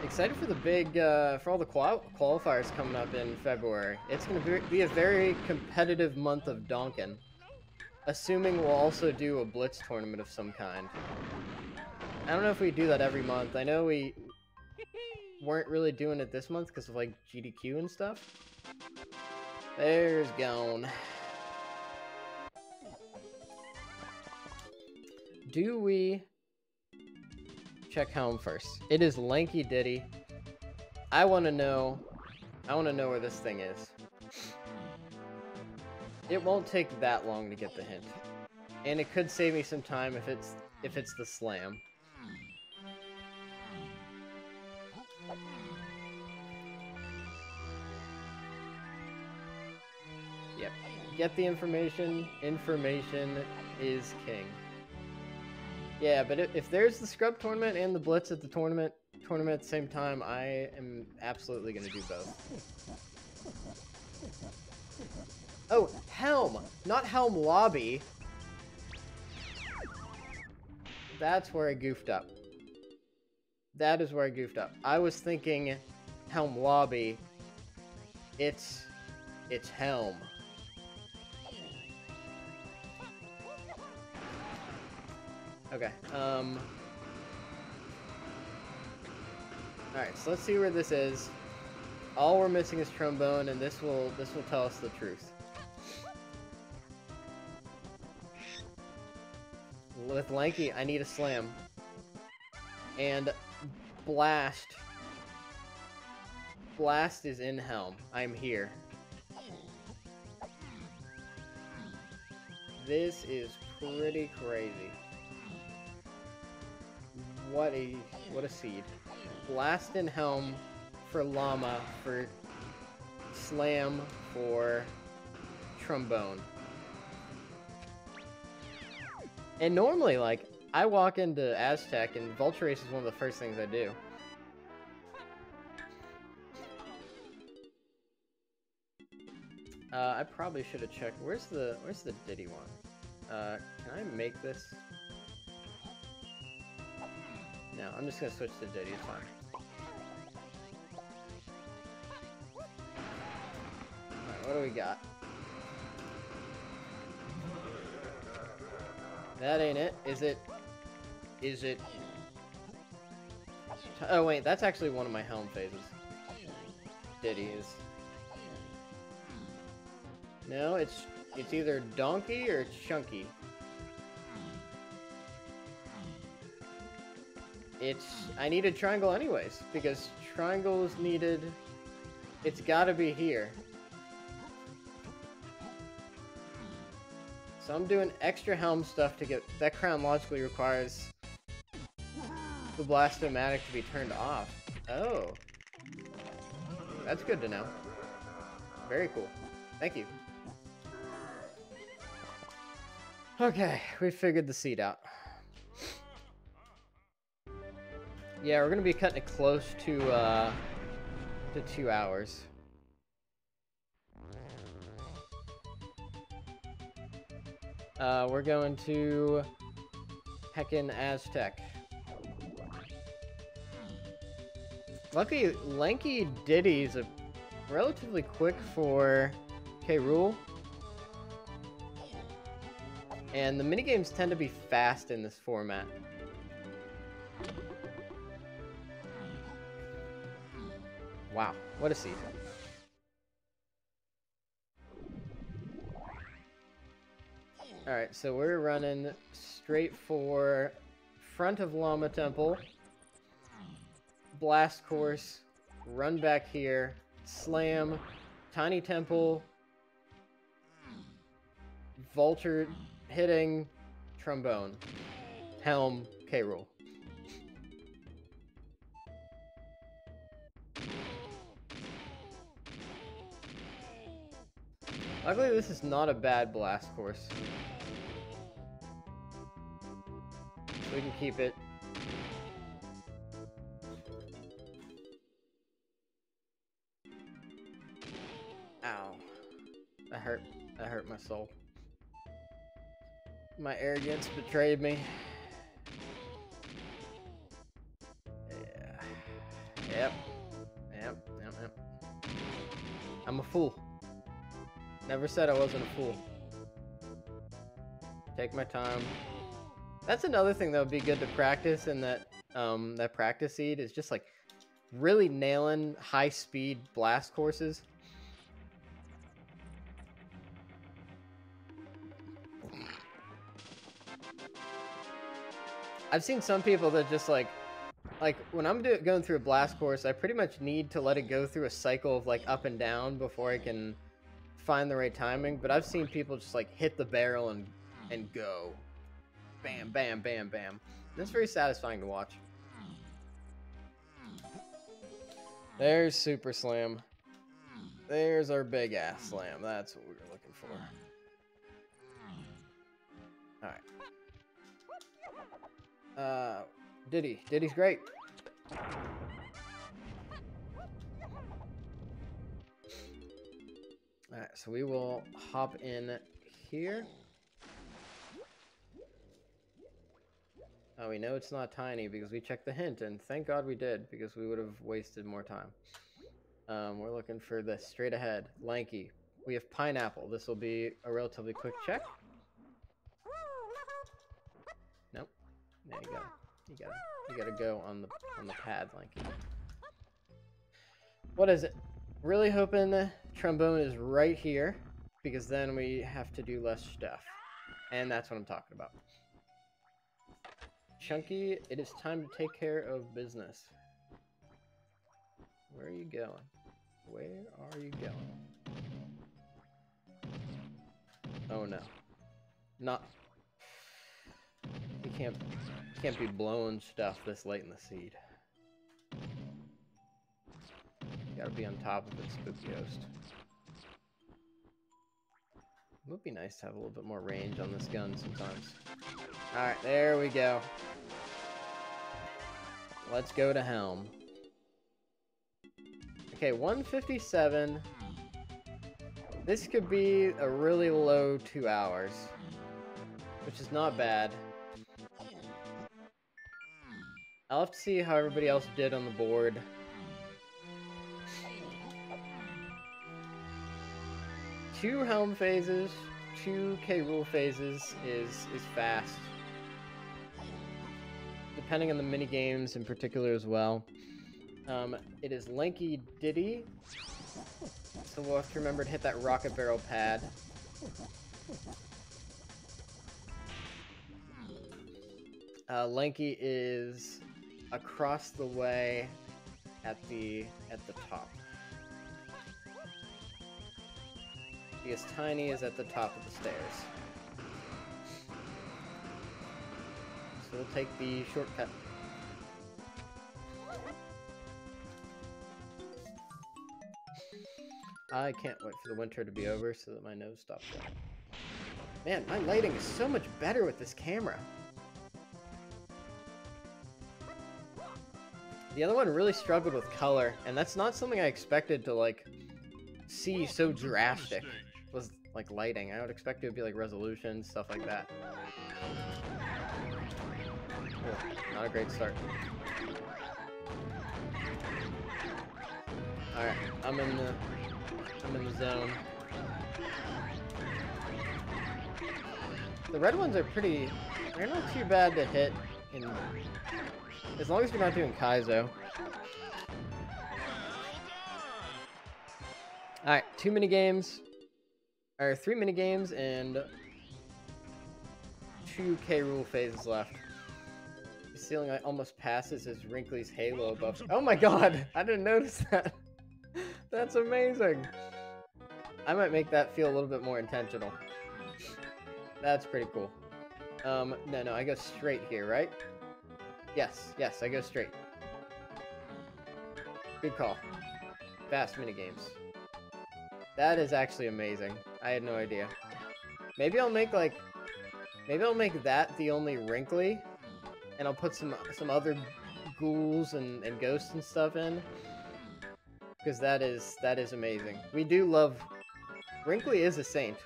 Excited for the big, for all the qualifiers coming up in February. It's going to be a very competitive month of Donkin. Assuming we'll also do a Blitz tournament of some kind. I don't know if we do that every month. I know we weren't really doing it this month because of like GDQ and stuff. There's Gone. Do we check Helm first? It is Lanky Diddy. I want to know where this thing is. It won't take that long to get the hint. And it could save me some time if it's the slam. Yep. Get the information. Information is king. Yeah, but if there's the scrub tournament and the blitz at the tournament at the same time, I am absolutely going to do both. Oh, Helm! Not Helm Lobby. That's where I goofed up. That is where I goofed up. I was thinking Helm Lobby. It's Helm. Okay. Alright, so let's see where this is. All we're missing is trombone, and this will tell us the truth. With Lanky, I need a slam. And Blast. Blast is in Helm. I'm here. This is pretty crazy. What a seed. Blast in Helm for Llama, for Slam for Trombone. And normally, like, I walk into Aztec and Vulture Race is one of the first things I do. I probably should have checked. Where's the Diddy one? Can I make this? No, I'm just gonna switch to Diddy, it's fine. Alright, what do we got? That ain't it. Is it? Is it? Oh wait, that's actually one of my Helm phases. Diddy is. No, it's either Donkey or it's Chunky. I needed Triangle anyways, because Triangle is needed. It's gotta be here. So I'm doing extra Helm stuff to get... That crown logically requires the Blast-O-Matic to be turned off. Oh. That's good to know. Very cool. Thank you. Okay, we figured the seed out. Yeah, we're gonna be cutting it close to 2 hours. We're going to heckin' Aztec. Lucky Lanky Diddy's a relatively quick for K. Rool. And the minigames tend to be fast in this format. Wow, what a seed. Alright, so we're running straight for front of Llama Temple, Blast Course, run back here, Slam, Tiny Temple, Vulture hitting, Trombone, Helm, K. Rool. Luckily, this is not a bad blast course. So we can keep it. Ow. That hurt my soul. My arrogance betrayed me. Yeah. Yep. I'm a fool. Never said I wasn't a fool. Take my time. That's another thing that would be good to practice in that that practice seed is just like really nailing high-speed blast courses. I've seen some people that just like when I'm going through a blast course, I pretty much need to let it go through a cycle of like up and down before I can find the right timing. But I've seen people just like hit the barrel and go. Bam, bam, bam, bam. That's very satisfying to watch. There's Super Slam. There's our big ass slam. That's what we were looking for. Alright. Diddy's great. Alright, so we will hop in here. Oh, we know it's not tiny because we checked the hint, and thank God we did, because we would have wasted more time. We're looking for the straight ahead, lanky. We have pineapple. This will be a relatively quick check. Nope. No, you gotta go on the pad, lanky. What is it? Really hoping trombone is right here, because then we have to do less stuff, and that's what I'm talking about. Chunky, it is time to take care of business. Where are you going? Where are you going? Oh no. Not... You can't be blowing stuff this late in the seed. You gotta be on top of it, Spooky Ghost. It would be nice to have a little bit more range on this gun sometimes. Alright, there we go. Let's go to Helm. Okay, 157. This could be a really low 2 hours, which is not bad. I'll have to see how everybody else did on the board. Two Helm phases, 2 K rule phases is fast. Depending on the mini games in particular as well. It is Lanky Diddy, so we'll have to remember to hit that rocket barrel pad. Lanky is across the way at the top. Because Tiny is at the top of the stairs. So we'll take the shortcut. I can't wait for the winter to be over so that my nose stops running. Man, my lighting is so much better with this camera. The other one really struggled with color, and that's not something I expected to, like, see so drastic. Was, like, lighting. I would expect it would be, like, resolution, stuff like that. Oh, not a great start. Alright, I'm in the zone. The red ones are pretty... They're not too bad to hit in... As long as you're not doing Kaizo. Alright, 2 minigames. Or 3 minigames and 2 K rule phases left. The ceiling almost passes as Wrinkly's halo above. Oh my god! I didn't notice that! That's amazing! I might make that feel a little bit more intentional. That's pretty cool. No, I go straight here, right? Yes, I go straight. Good call. Fast minigames. That is actually amazing. I had no idea. Maybe I'll make that the only Wrinkly, and I'll put some other ghouls and ghosts and stuff in. Because that is amazing. We do love... Wrinkly is a saint.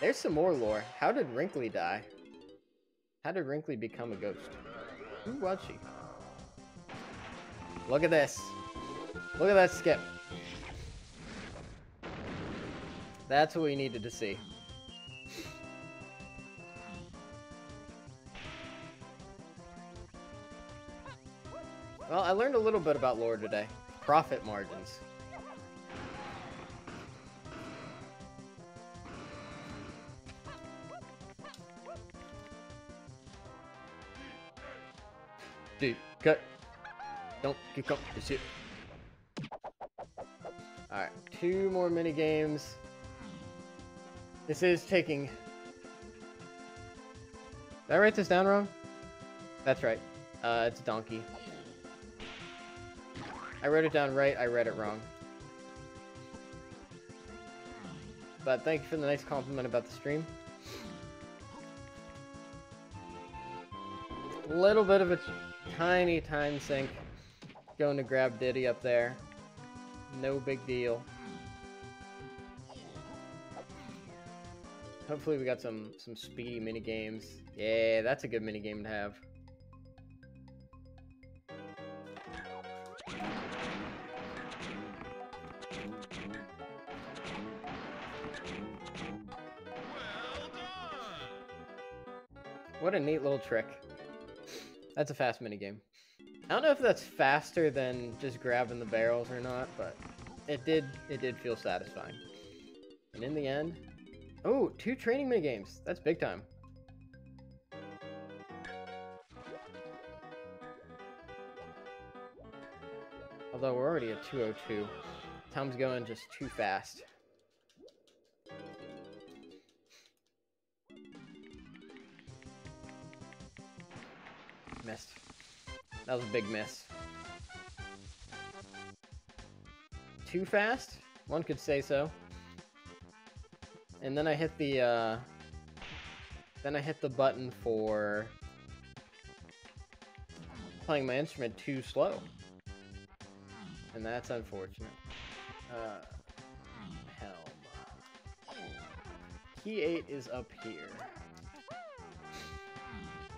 There's some more lore. How did Wrinkly die? How did Wrinkly become a ghost? Who was she? Look at this. Look at that skip. That's what we needed to see. Well, I learned a little bit about lore today. Profit margins. Dude, cut. Don't keep up the shit. Alright, 2 more mini games. This is taking... Did I write this down wrong? That's right. It's donkey. I wrote it down right, I read it wrong. But thank you for the nice compliment about the stream. A little bit of a tiny time sink going to grab Diddy up there. No big deal. Hopefully we got some speedy mini games. Yeah, that's a good mini game to have. What a neat little trick. That's a fast mini game. I don't know if that's faster than just grabbing the barrels or not, but it did feel satisfying. And in the end, oh, 2 training mini games. That's big time. Although we're already at 2:02. Time's going just too fast. Missed. That was a big miss. Too fast? One could say so. And then I hit the button for playing my instrument too slow. And that's unfortunate. Helm. Key 8 is up here.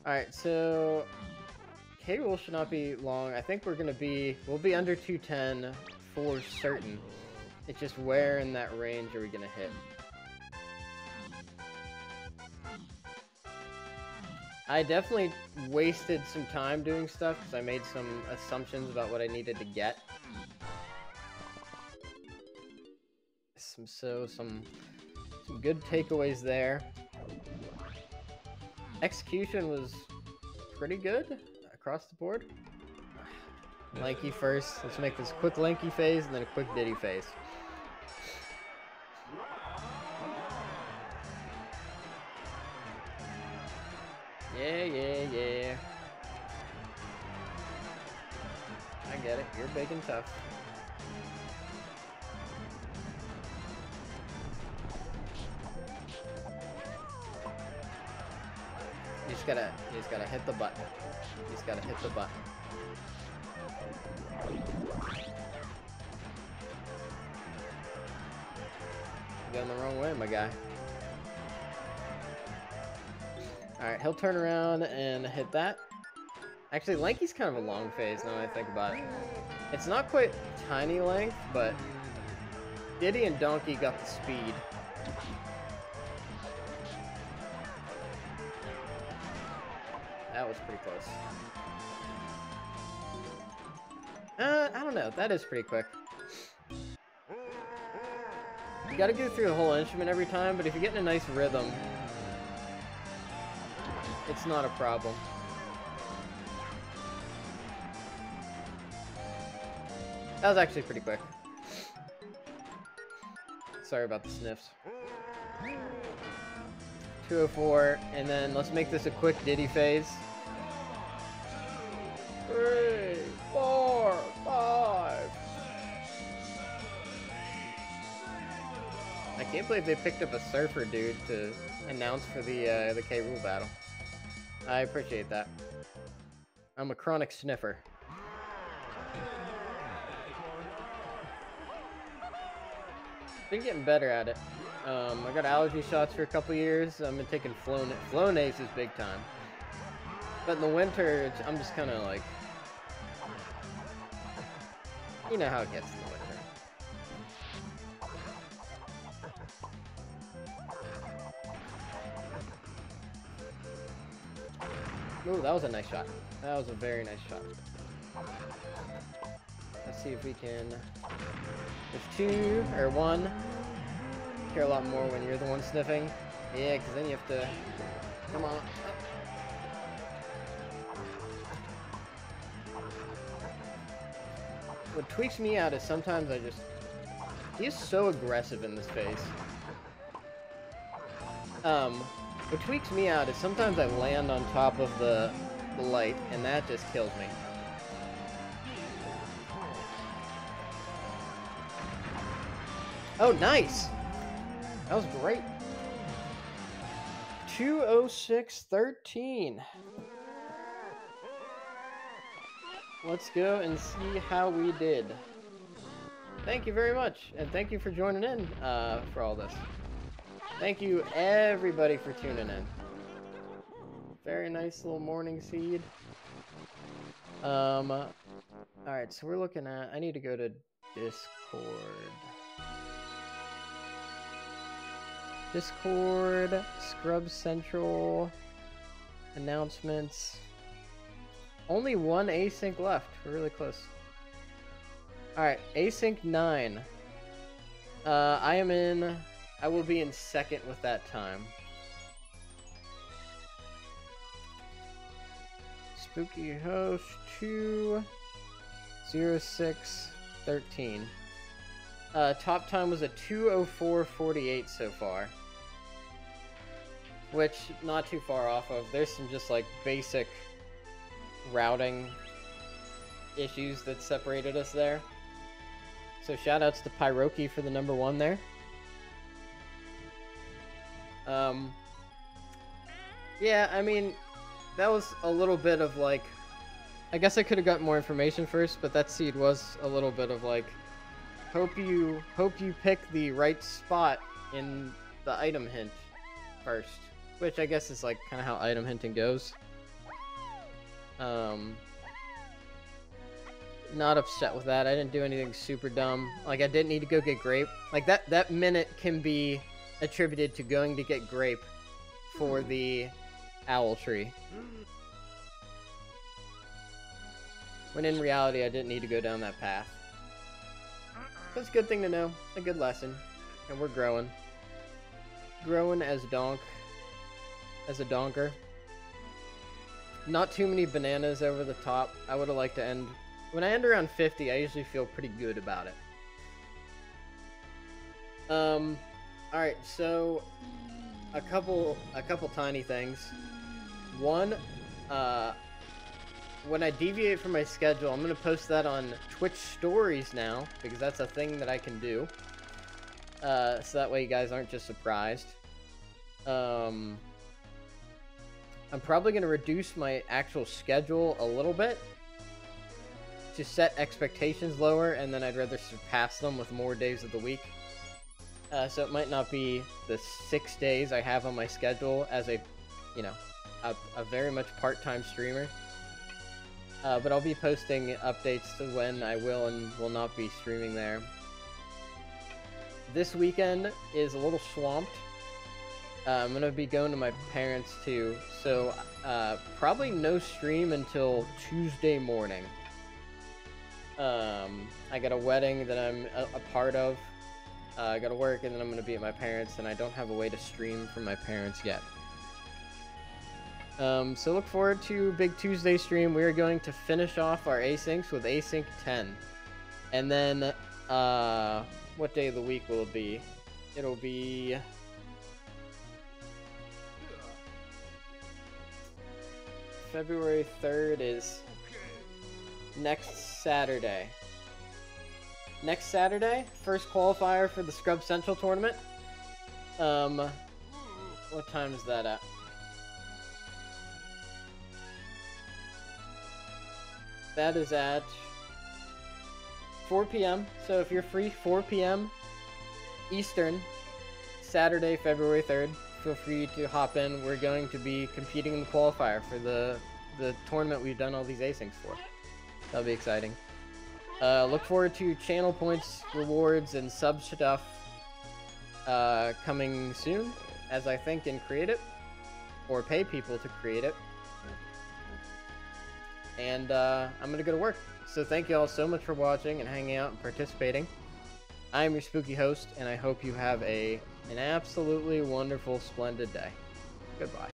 Alright, so K roll should not be long. I think we'll be under 210 for certain. It's just where in that range are we gonna hit? I definitely wasted some time doing stuff because I made some assumptions about what I needed to get. Some good takeaways there. Execution was pretty good across the board. Lanky first. Let's make this quick Lanky phase and then a quick Diddy phase. Yeah. I get it. You're big and tough. You just gotta hit the button. You just gotta hit the button. You're going the wrong way, my guy. Alright, he'll turn around and hit that. Actually, Lanky's kind of a long phase now that I think about it. It's not quite tiny length, but Diddy and Donkey got the speed. That was pretty close. I don't know. That is pretty quick. You gotta go through the whole instrument every time, but if you get in a nice rhythm, it's not a problem. That was actually pretty quick. Sorry about the sniffs. 204, and then let's make this a quick Diddy phase. 3, 4, 5. I can't believe they picked up a surfer dude to announce for the K Rool battle. I appreciate that. I'm a chronic sniffer. Been getting better at it. I got allergy shots for a couple years. I've been taking Flonase is big time. But in the winter, I'm just kind of like, you know how it gets in the winter. Ooh, that was a nice shot. That was a very nice shot. Let's see if we can. There's 2 or 1. You care a lot more when you're the one sniffing. Yeah, because then you have to. Come on. What tweaks me out is sometimes I just. He's so aggressive in this phase. What tweaks me out is sometimes I land on top of the light, and that just kills me. Oh, nice! That was great. 206.13. Let's go and see how we did. Thank you very much, and thank you for joining in for all this. Thank you, everybody, for tuning in. Very nice little morning seed. Alright, so we're looking at... I need to go to Discord. Discord, Scrub Central, announcements. Only one async left. We're really close. Alright, async 9. I will be in second with that time. Spooky host 206.13. Top time was a 2:04.48 so far. Which, not too far off of. There's some just like basic routing issues that separated us there. So shoutouts to Pyroki for the #1 there. Yeah, I mean, that was a little bit of like, I guess I could have got more information first, but that seed was a little bit of like, hope you pick the right spot in the item hint first, which I guess is like kind of how item hinting goes. Not upset with that. I didn't do anything super dumb. Like, I didn't need to go get grape. Like, that minute can be attributed to going to get grape for the owl tree. When in reality, I didn't need to go down that path. That's a good thing to know. A good lesson. And we're growing. Growing as a donker. Not too many bananas over the top. I would have liked to end... When I end around 50, I usually feel pretty good about it. Alright, so... A couple tiny things. One, when I deviate from my schedule, I'm going to post that on Twitch Stories now, because that's a thing that I can do. So that way you guys aren't just surprised. I'm probably going to reduce my actual schedule a little bit to set expectations lower, and then I'd rather surpass them with more days of the week. So it might not be the 6 days I have on my schedule as a, you know, a very much part-time streamer. But I'll be posting updates to when I will and will not be streaming there. This weekend is a little swamped. I'm going to be going to my parents too, so probably no stream until Tuesday morning. I got a wedding that I'm a part of. I gotta work, and then I'm gonna be at my parents', and I don't have a way to stream from my parents yet. So look forward to Big Tuesday stream. We are going to finish off our asyncs with async 10. And then, what day of the week will it be? It'll be... February 3rd is next Saturday. Next Saturday, first qualifier for the Scrub Central tournament. What time is that at? That is at 4 p.m. So if you're free, 4 p.m. Eastern, Saturday, February 3rd, feel free to hop in. We're going to be competing in the qualifier for the tournament we've done all these asyncs for. That'll be exciting. Look forward to channel points, rewards, and sub stuff coming soon, as I think and create it, or pay people to create it. And I'm gonna go to work. So thank you all so much for watching and hanging out and participating. I am your spooky host, and I hope you have an absolutely wonderful, splendid day. Goodbye.